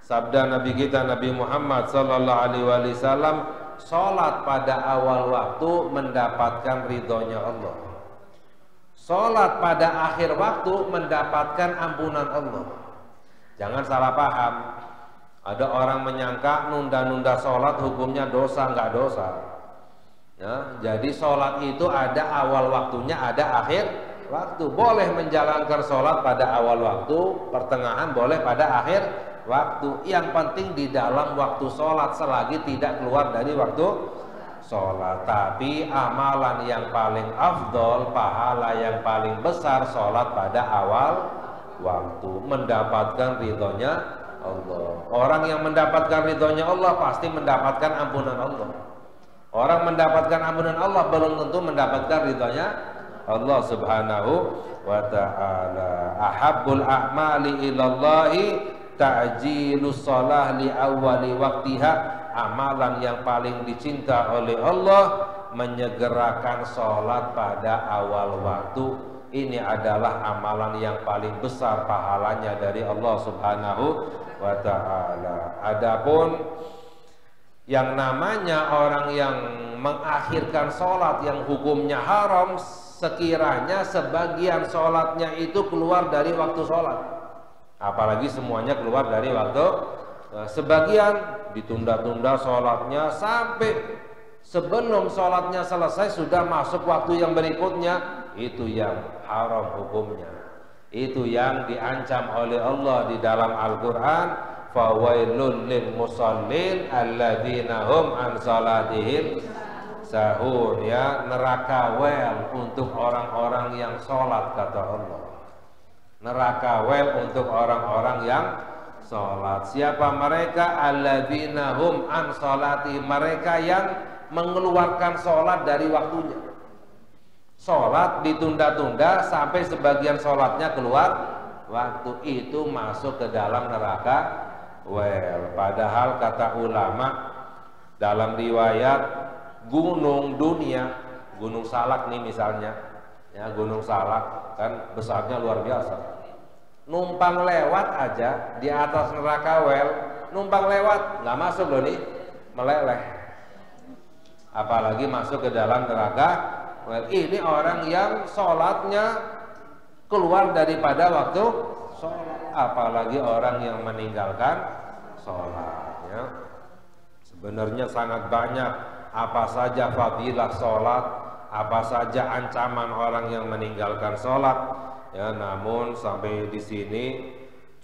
Sabda Nabi kita Nabi Muhammad sallallahu alaihi wasallam, salat pada awal waktu mendapatkan ridhonya Allah, salat pada akhir waktu mendapatkan ampunan Allah. Jangan salah paham. Ada orang menyangka nunda-nunda sholat hukumnya dosa, nggak dosa. Ya, jadi sholat itu ada awal waktunya, ada akhir waktu. Boleh menjalankan sholat pada awal waktu, pertengahan boleh pada akhir waktu. Yang penting di dalam waktu sholat selagi tidak keluar dari waktu sholat. Tapi amalan yang paling afdol, pahala yang paling besar, sholat pada awal waktu, mendapatkan ridhonya Allah. Orang yang mendapatkan ridhonya Allah pasti mendapatkan ampunan Allah. Orang mendapatkan ampunan Allah belum tentu mendapatkan ridhonya Allah Subhanahu wa ta'ala. Ahabbul a'mali ilallahi ta'jilus shalah li awwali waqtiha. Amalan yang paling dicinta oleh Allah menyegerakan sholat pada awal waktu. Ini adalah amalan yang paling besar pahalanya dari Allah Subhanahu wa ta'ala. Adapun yang namanya orang yang mengakhirkan sholat yang hukumnya haram, sekiranya sebagian sholatnya itu keluar dari waktu sholat, apalagi semuanya keluar dari waktu, sebagian ditunda-tunda sholatnya sampai sebelum sholatnya selesai sudah masuk waktu yang berikutnya, itu yang haram hukumnya. Itu yang diancam oleh Allah di dalam Al-Quran, fawailul lil musallin alladzina hum an salatihim sahun, ya, neraka wel untuk orang-orang yang sholat, kata Allah. Neraka wel untuk orang-orang yang sholat. Siapa mereka? Alladzina hum an salatihim, mereka yang mengeluarkan sholat dari waktunya. Sholat ditunda-tunda sampai sebagian sholatnya keluar waktu, itu masuk ke dalam neraka well. Padahal kata ulama dalam riwayat gunung dunia, gunung Salak nih misalnya, ya, gunung Salak kan besarnya luar biasa, numpang lewat aja di atas neraka well, numpang lewat nggak masuk loh nih, meleleh, apalagi masuk ke dalam neraka. Well, ini orang yang sholatnya keluar daripada waktu sholat, apalagi orang yang meninggalkan sholat, ya. Sebenarnya sangat banyak apa saja fadilah sholat, apa saja ancaman orang yang meninggalkan sholat, ya. Namun sampai di sini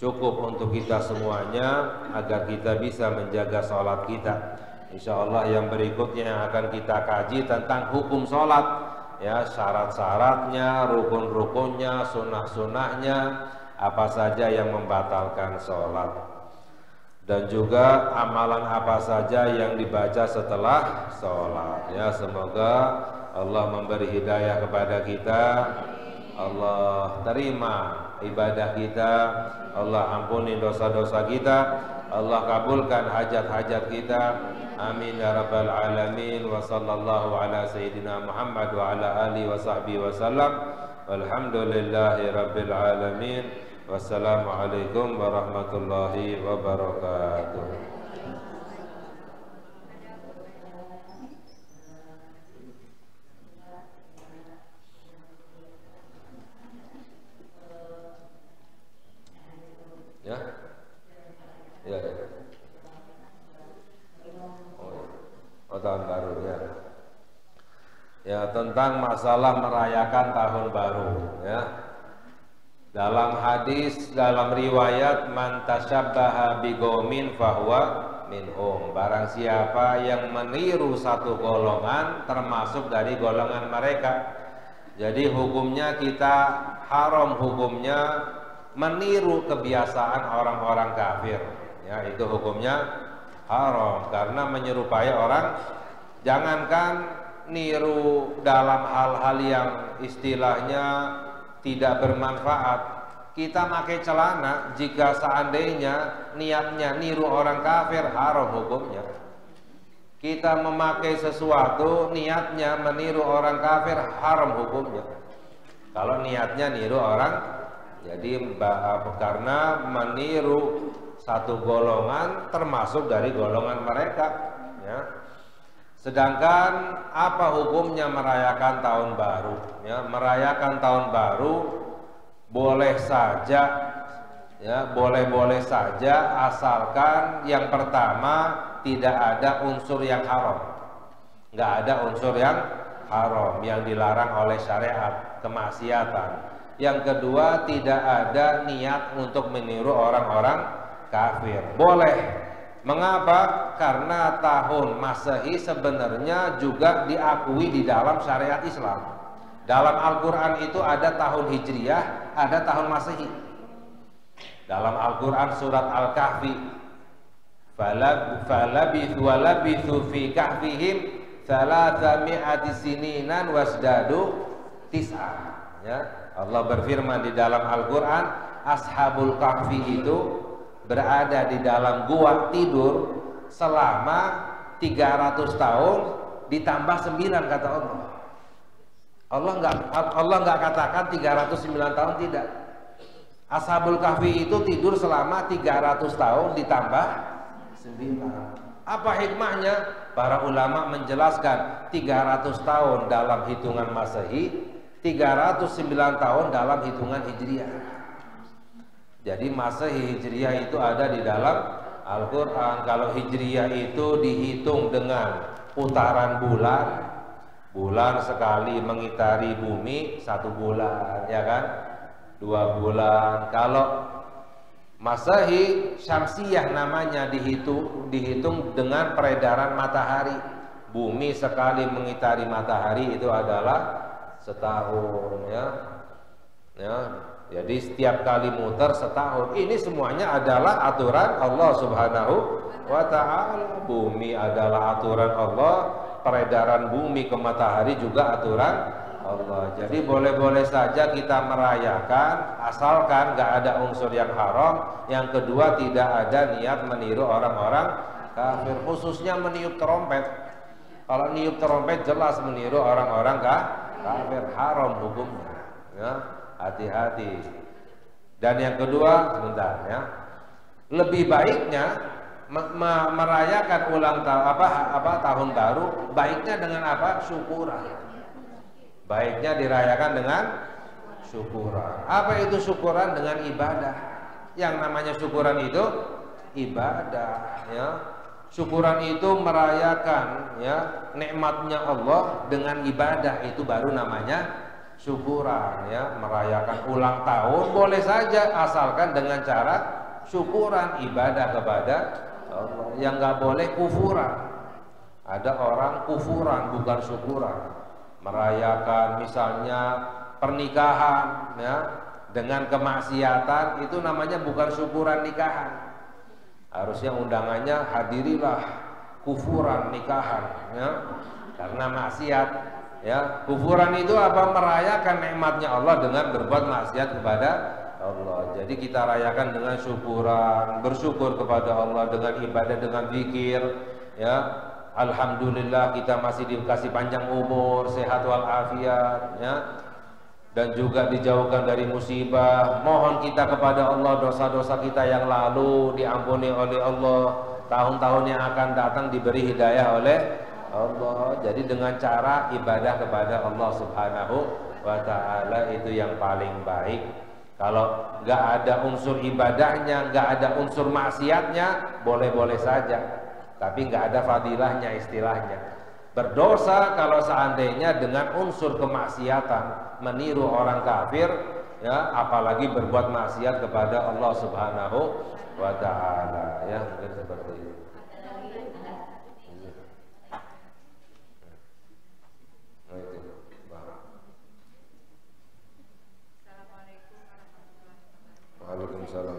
cukup untuk kita semuanya agar kita bisa menjaga sholat kita. Insya Allah yang berikutnya yang akan kita kaji tentang hukum sholat, ya, syarat-syaratnya, rukun-rukunnya, sunnah-sunnahnya, apa saja yang membatalkan sholat, dan juga amalan apa saja yang dibaca setelah sholat, ya. Semoga Allah memberi hidayah kepada kita, Allah terima ibadah kita, Allah ampuni dosa-dosa kita, Allah kabulkan hajat-hajat kita. Amin ya rabbal alamin. Wa sallallahu ala sayyidina Muhammad wa ala alihi wa sahbihi wa sallam. Walhamdulillahi rabbil alamin. Wassalamualaikum warahmatullahi wabarakatuh. Ya. Ya. Oh, tahun baru, ya. Ya, tentang masalah merayakan tahun baru, ya. Dalam hadis, dalam riwayat, man tasyabbaha biqaumin fahuwa minhum. Barang siapa yang meniru satu golongan termasuk dari golongan mereka. Jadi hukumnya kita haram hukumnya meniru kebiasaan orang-orang kafir, ya, itu hukumnya haram karena menyerupai orang. Jangankan niru dalam hal-hal yang istilahnya tidak bermanfaat, kita pakai celana, jika seandainya niatnya niru orang kafir, haram hukumnya. Kita memakai sesuatu niatnya meniru orang kafir, haram hukumnya. Kalau niatnya niru orang, jadi karena meniru satu golongan termasuk dari golongan mereka, ya. Sedangkan apa hukumnya merayakan tahun baru? Ya, merayakan tahun baru boleh saja, ya, boleh-boleh saja, asalkan yang pertama tidak ada unsur yang haram, nggak ada unsur yang haram yang dilarang oleh syariat, kemaksiatan. Yang kedua, tidak ada niat untuk meniru orang-orang kafir. Boleh. Mengapa? Karena tahun Masehi sebenarnya juga diakui di dalam syariat Islam. Dalam Al-Quran itu ada tahun Hijriyah, ada tahun Masehi. Dalam Al-Quran surat Al-Kahfi, falabithu fi kahfihim 300 sininan wasdadu tis'ah. Ya, Allah berfirman di dalam Al-Quran, Ashabul Kahfi itu berada di dalam gua tidur selama 300 tahun ditambah 9 kata Allah. Allah nggak katakan 309 tahun, tidak. Ashabul Kahfi itu tidur selama 300 tahun ditambah 9. Apa hikmahnya? Para ulama menjelaskan 300 tahun dalam hitungan Masehi, 309 tahun dalam hitungan Hijriah. Jadi Masehi Hijriah itu ada di dalam Al-Quran. Kalau Hijriah itu dihitung dengan putaran bulan, bulan sekali mengitari bumi 1 bulan, ya kan? 2 bulan. Kalau Masehi Syamsiyah namanya dihitung dengan peredaran matahari. Bumi sekali mengitari matahari itu adalah setahun, ya. Jadi setiap kali muter setahun. Ini semuanya adalah aturan Allah Subhanahu wa ta'ala. Bumi adalah aturan Allah, peredaran bumi ke matahari juga aturan Allah. Jadi boleh-boleh saja kita merayakan, asalkan gak ada unsur yang haram. Yang kedua, tidak ada niat meniru orang-orang kafir, khususnya meniup trompet. Kalau niup trompet jelas meniru orang-orang kafir, haram hukumnya, ya. Hati-hati. Dan yang kedua, sebentar, ya, lebih baiknya merayakan ulang tahun tahun baru, baiknya dengan apa? Syukuran. Baiknya dirayakan dengan syukuran. Apa itu syukuran? Dengan ibadah. Yang namanya syukuran itu ibadah, ya. Syukuran itu merayakan, ya, nikmatnya Allah dengan ibadah, itu baru namanya syukuran, ya. Merayakan ulang tahun boleh saja asalkan dengan cara syukuran, ibadah kepada Allah. Yang nggak boleh kufuran. Ada orang kufuran bukan syukuran. Merayakan misalnya pernikahan, ya, dengan kemaksiatan, itu namanya bukan syukuran nikahan. Harusnya undangannya hadirilah kufuran nikahan, ya, karena maksiat, ya. Kufuran itu apa? Merayakan nikmatnya Allah dengan berbuat maksiat kepada Allah. Jadi kita rayakan dengan syukuran, bersyukur kepada Allah dengan ibadah, dengan zikir, ya. Alhamdulillah kita masih dikasih panjang umur, sehat walafiat, ya. Dan juga dijauhkan dari musibah. Mohon kita kepada Allah dosa-dosa kita yang lalu diampuni oleh Allah. Tahun-tahun yang akan datang diberi hidayah oleh Allah. Jadi dengan cara ibadah kepada Allah Subhanahu wa ta'ala, itu yang paling baik. Kalau nggak ada unsur ibadahnya, nggak ada unsur maksiatnya, boleh-boleh saja, tapi nggak ada fadilahnya istilahnya. Berdosa kalau seandainya dengan unsur kemaksiatan, meniru orang kafir, ya, apalagi berbuat maksiat kepada Allah Subhanahu wa ta'ala, ya, mungkin seperti itu. Waalaikumsalam.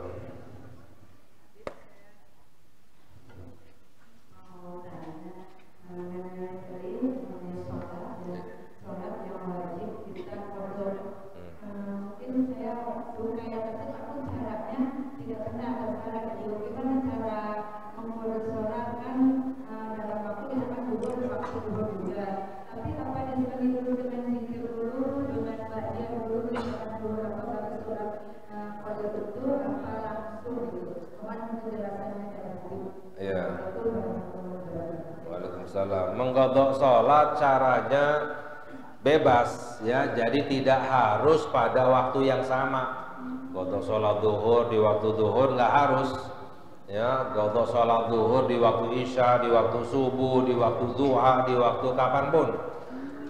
Mengqadha salat caranya bebas, ya. Jadi tidak harus pada waktu yang sama. Qadha salat zuhur di waktu zuhur nggak harus, ya. Qadha salat zuhur di waktu isya, di waktu subuh, di waktu duha, di waktu kapanpun.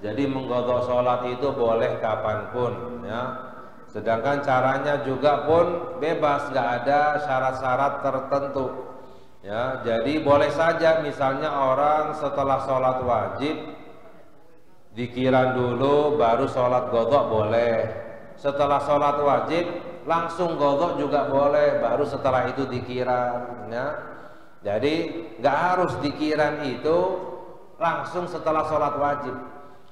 Jadi mengqadha salat itu boleh kapanpun, ya. Sedangkan caranya juga pun bebas, nggak ada syarat-syarat tertentu, ya. Jadi boleh saja misalnya orang setelah sholat wajib dzikiran dulu baru sholat qadha boleh. Setelah sholat wajib langsung qadha juga boleh, baru setelah itu dzikiran, ya. Jadi nggak harus dzikiran itu langsung setelah sholat wajib.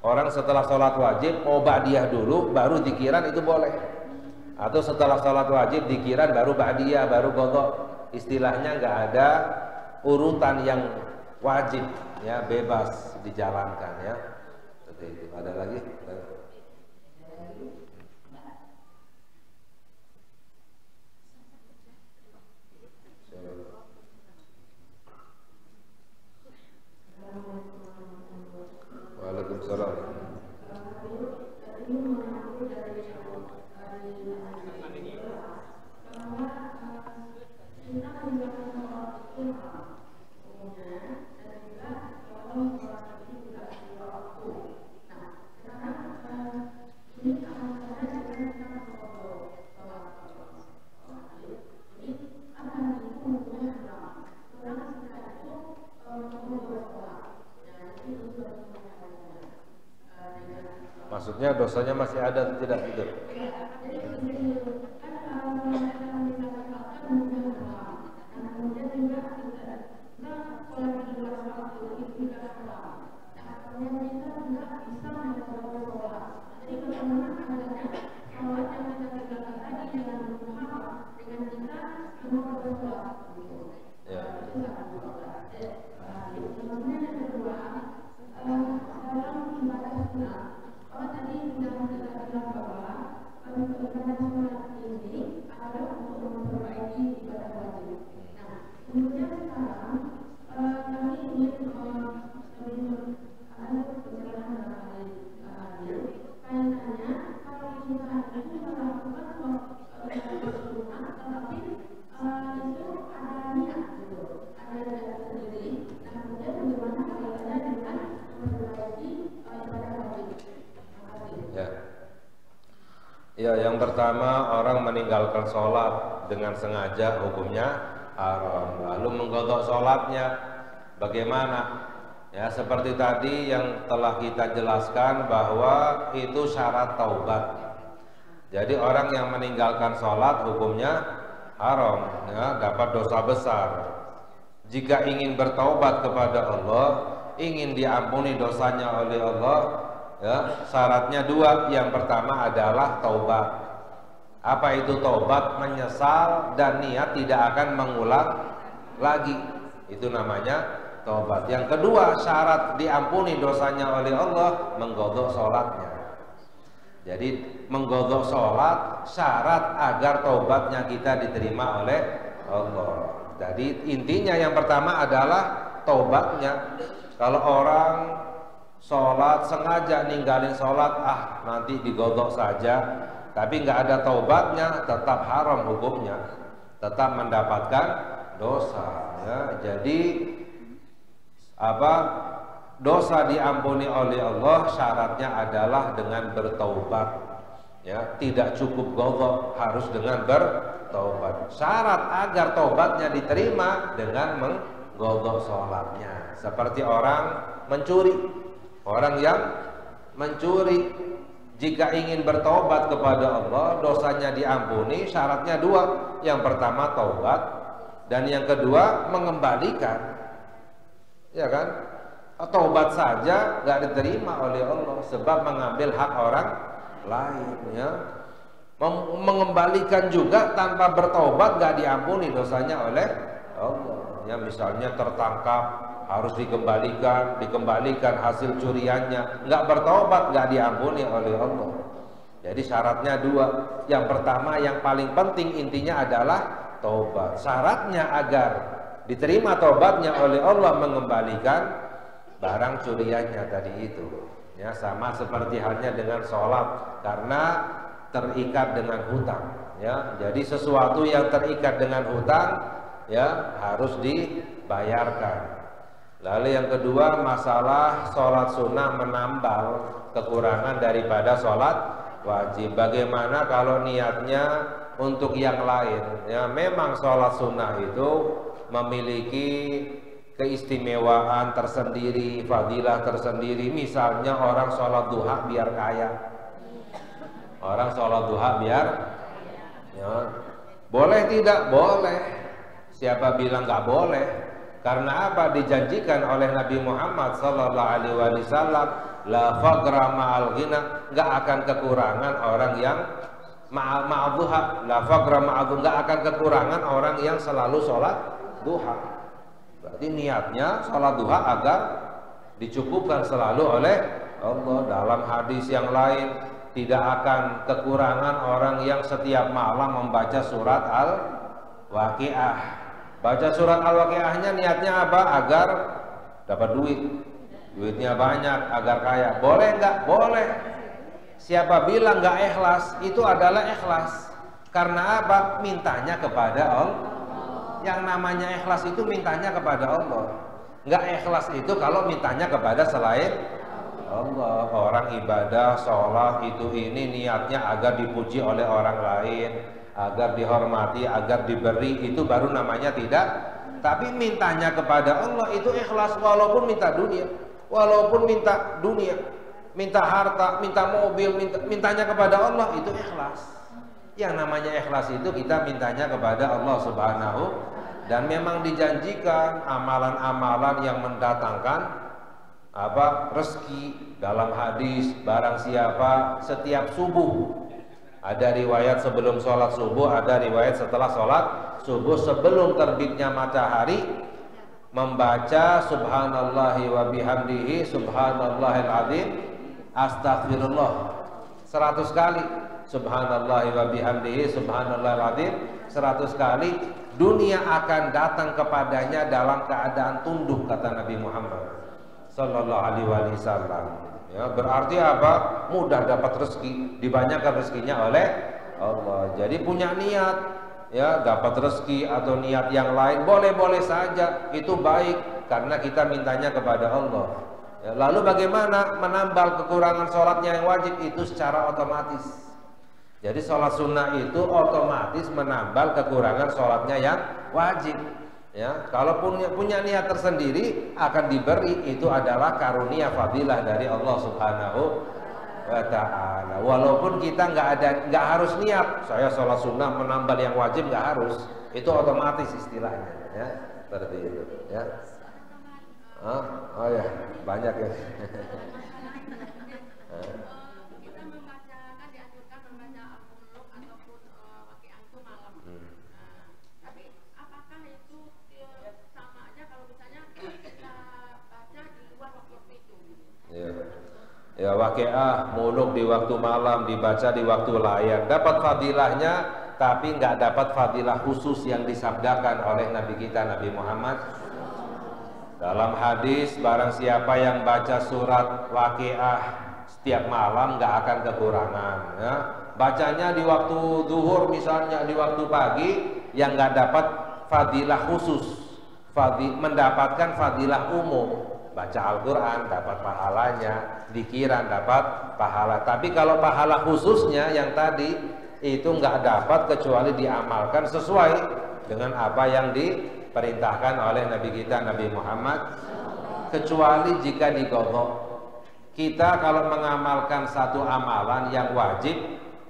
Orang setelah sholat wajib mau ba'diyah dulu baru dzikiran itu boleh. Atau setelah sholat wajib dzikiran baru ba'diyah baru qadha. Istilahnya nggak ada urutan yang wajib, ya, bebas dijalankan, ya. Seperti itu. Ada lagi? Waalaikumsalam. Maksudnya dosanya masih ada atau tidak gitu? Ya, yang pertama orang meninggalkan sholat dengan sengaja hukumnya haram. Lalu mengqadha sholatnya bagaimana? Ya, seperti tadi yang telah kita jelaskan bahwa itu syarat taubat. Jadi orang yang meninggalkan sholat hukumnya haram, ya, dapat dosa besar. Jika ingin bertaubat kepada Allah, ingin diampuni dosanya oleh Allah, ya, syaratnya dua. Yang pertama adalah taubat. Apa itu taubat? Menyesal dan niat tidak akan mengulang lagi. Itu namanya taubat. Yang kedua, syarat diampuni dosanya oleh Allah, mengqadha sholatnya. Jadi mengqadha sholat syarat agar taubatnya kita diterima oleh Allah. Jadi intinya yang pertama adalah taubatnya. Kalau orang sholat sengaja ninggalin sholat, nanti digodok saja, tapi nggak ada taubatnya, tetap haram hukumnya, tetap mendapatkan dosa, ya. Jadi dosa diampuni oleh Allah syaratnya adalah dengan bertaubat, ya. Tidak cukup godok, harus dengan bertaubat. Syarat agar taubatnya diterima dengan menggodok sholatnya. Seperti orang mencuri. Orang yang mencuri, jika ingin bertaubat kepada Allah, dosanya diampuni, syaratnya dua. Yang pertama taubat, dan yang kedua mengembalikan, ya kan? Taubat saja nggak diterima oleh Allah sebab mengambil hak orang lain, ya. Mengembalikan juga tanpa bertaubat nggak diampuni dosanya oleh Allah. Ya, misalnya tertangkap, harus dikembalikan hasil curiannya, nggak bertobat nggak diampuni oleh Allah. Jadi syaratnya dua. Yang pertama yang paling penting intinya adalah taubat. Syaratnya agar diterima taubatnya oleh Allah mengembalikan barang curiannya tadi itu, ya. Sama seperti halnya dengan sholat, karena terikat dengan hutang, ya. Jadi sesuatu yang terikat dengan hutang, ya, harus dibayarkan. Lalu yang kedua, masalah sholat sunnah menambal kekurangan daripada sholat wajib. Bagaimana kalau niatnya untuk yang lain? Ya, memang sholat sunnah itu memiliki keistimewaan tersendiri, fadilah tersendiri. Misalnya orang sholat duha biar kaya. Orang sholat duha biar, ya, boleh tidak? Boleh. Siapa bilang nggak boleh? Karena apa? Dijanjikan oleh Nabi Muhammad sallallahu alaihi wasallam, la faqra ma'al ghina, enggak akan kekurangan orang yang ma'al duha, la faqra ma'al, enggak akan kekurangan orang yang selalu sholat duha. Berarti niatnya sholat duha agar dicukupkan selalu oleh Allah. Dalam hadis yang lain, tidak akan kekurangan orang yang setiap malam membaca surat Al-Waqiah. Baca surat Al-Waqiahnya niatnya apa? Agar dapat duit, duitnya banyak, agar kaya. Boleh enggak? Boleh. Siapa bilang enggak ikhlas? Itu adalah ikhlas. Karena apa? Mintanya kepada Allah. Yang namanya ikhlas itu mintanya kepada Allah. Enggak ikhlas itu kalau mintanya kepada selain Allah. Orang ibadah, sholat itu ini niatnya agar dipuji oleh orang lain, agar dihormati, agar diberi, itu baru namanya tidak. Tapi mintanya kepada Allah itu ikhlas, walaupun minta dunia, walaupun minta dunia, minta harta, minta mobil, mintanya kepada Allah itu ikhlas. Yang namanya ikhlas itu kita mintanya kepada Allah Subhanahu. Dan memang dijanjikan amalan-amalan yang mendatangkan rezeki. Dalam hadis, barang siapa setiap subuh, ada riwayat sebelum sholat subuh, ada riwayat setelah sholat subuh, sebelum terbitnya matahari, membaca subhanallahi wa bihamdihi subhanallahil azim astaghfirullah 100 kali, subhanallahi wa bihamdihi subhanallahil azim 100 kali, dunia akan datang kepadanya dalam keadaan tunduk, kata Nabi Muhammad sallallahu alaihi wasallam. Ya, berarti apa? Mudah dapat rezeki, dibanyakan rezekinya oleh Allah. Jadi punya niat, ya, dapat rezeki atau niat yang lain boleh-boleh saja, itu baik karena kita mintanya kepada Allah. Ya, lalu bagaimana menambal kekurangan sholatnya yang wajib? Itu secara otomatis. Jadi sholat sunnah itu otomatis menambal kekurangan sholatnya yang wajib. Ya, kalau punya niat tersendiri akan diberi, itu adalah karunia fadilah dari Allah Subhanahu wa ta'ala. Walaupun kita nggak harus niat, saya sholat sunnah menambal yang wajib, nggak harus, itu otomatis istilahnya, ya, seperti itu, ya. Oh ya, banyak ya. Ya, Waqiah muluk di waktu malam, dibaca di waktu layar, dapat fadilahnya, tapi nggak dapat fadilah khusus yang disabdakan oleh Nabi kita Nabi Muhammad. Dalam hadis, barang siapa yang baca surat Waqiah setiap malam nggak akan kekurangan. Ya. Bacanya di waktu zuhur misalnya, di waktu pagi, yang nggak dapat fadilah khusus, mendapatkan fadilah umum. Baca Al-Quran dapat pahalanya, dzikiran dapat pahala. Tapi kalau pahala khususnya yang tadi itu nggak dapat kecuali diamalkan sesuai dengan apa yang diperintahkan oleh Nabi kita Nabi Muhammad, kecuali jika digodok. Kita kalau mengamalkan satu amalan yang wajib,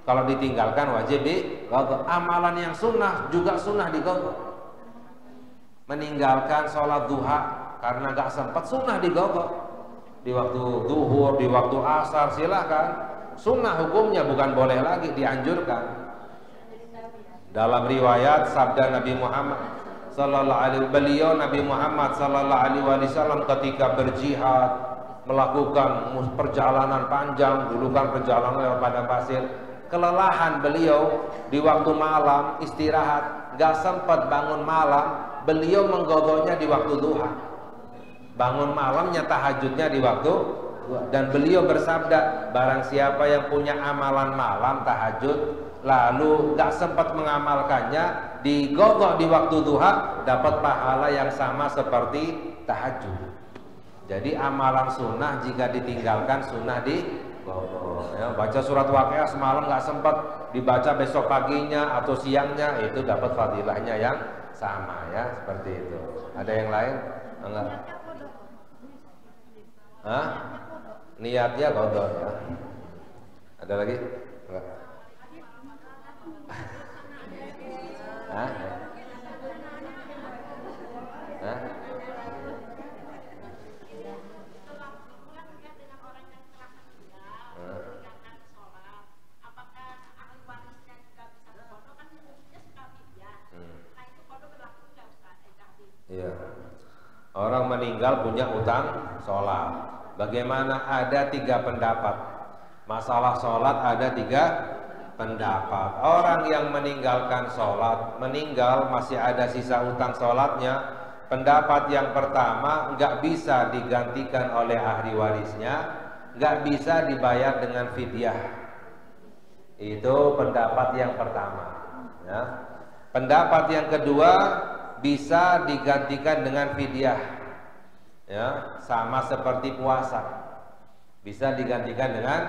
kalau ditinggalkan wajib digodok. Amalan yang sunnah juga sunnah digodok. Meninggalkan sholat duha karena nggak sempat, sunnah digodok. Di waktu zuhur, di waktu asar, silahkan. Sunnah hukumnya, bukan boleh lagi, dianjurkan. Dalam riwayat sabda Nabi Muhammad beliau Nabi Muhammad sallallahu alaihi wasallam ketika berjihad, melakukan perjalanan panjang, dulu kan perjalanan lewat padang pasir, kelelahan beliau di waktu malam istirahat, nggak sempat bangun malam, beliau menggodoknya di waktu duha. Bangun malamnya, tahajudnya di waktu, dan beliau bersabda, barang siapa yang punya amalan malam tahajud lalu gak sempat mengamalkannya, digodok di waktu duha, dapat pahala yang sama seperti tahajud. Jadi amalan sunnah jika ditinggalkan sunnah digodok. Ya, baca surat Waqiah semalam gak sempat, dibaca besok paginya atau siangnya, itu dapat fadilahnya yang sama, ya, seperti itu. Ada yang lain? Enggak. Hah? Niatnya kodok, ya. Ada lagi? Enggak. Hah? Hah? Ya. Orang meninggal punya utang sholat. Bagaimana? Ada 3 pendapat. Masalah sholat ada 3 pendapat. Orang yang meninggalkan sholat, meninggal masih ada sisa utang sholatnya. Pendapat yang pertama, nggak bisa digantikan oleh ahli warisnya, nggak bisa dibayar dengan fidyah. Itu pendapat yang pertama. Ya. Pendapat yang kedua, bisa digantikan dengan fidyah. Ya, sama seperti puasa. Bisa digantikan dengan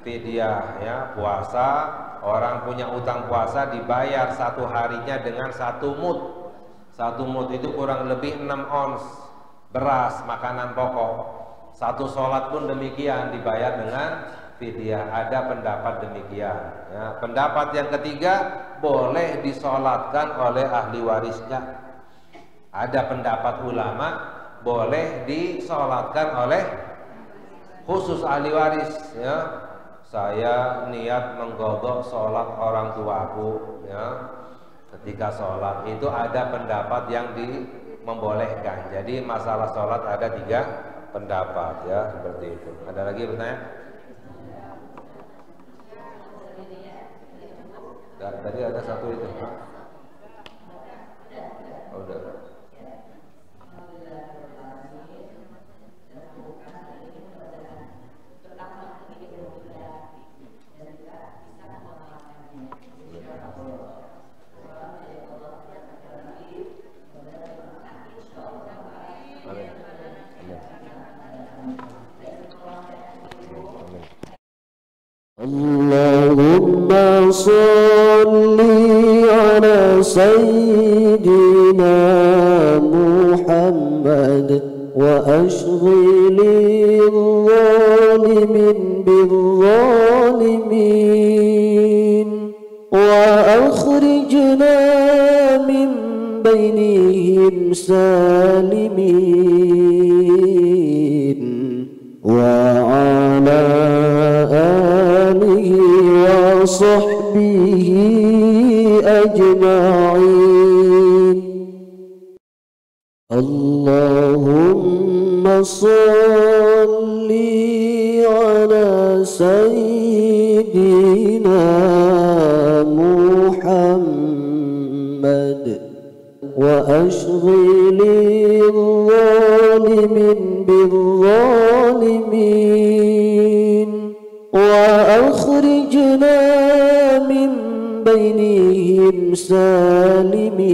fidyah, ya. Puasa, orang punya utang puasa dibayar 1 harinya dengan 1 mud. 1 mud itu kurang lebih 6 ons beras, makanan pokok. 1 sholat pun demikian dibayar dengan fidyah. Ada pendapat demikian, ya. Pendapat yang ketiga, boleh disolatkan oleh ahli warisnya. Ada pendapat ulama boleh disolatkan oleh khusus ahli waris, ya. Saya niat menggodok sholat orang tuaku, ya. Ketika sholat itu ada pendapat yang membolehkan. Jadi masalah sholat ada 3 pendapat, ya, seperti itu. Ada lagi bertanya? Tadi ada 1 itu. Oh, udah. Allahumma salli ala sayyidina Muhammad wa ashghili zalimin bizzalimin wa akhrijna min bainihim salimin wa ala وصحبه أجمعين اللهم صل على سيدنا محمد وأشغل الظالمين بالظالمين وأخرجنا من بينهم سالمين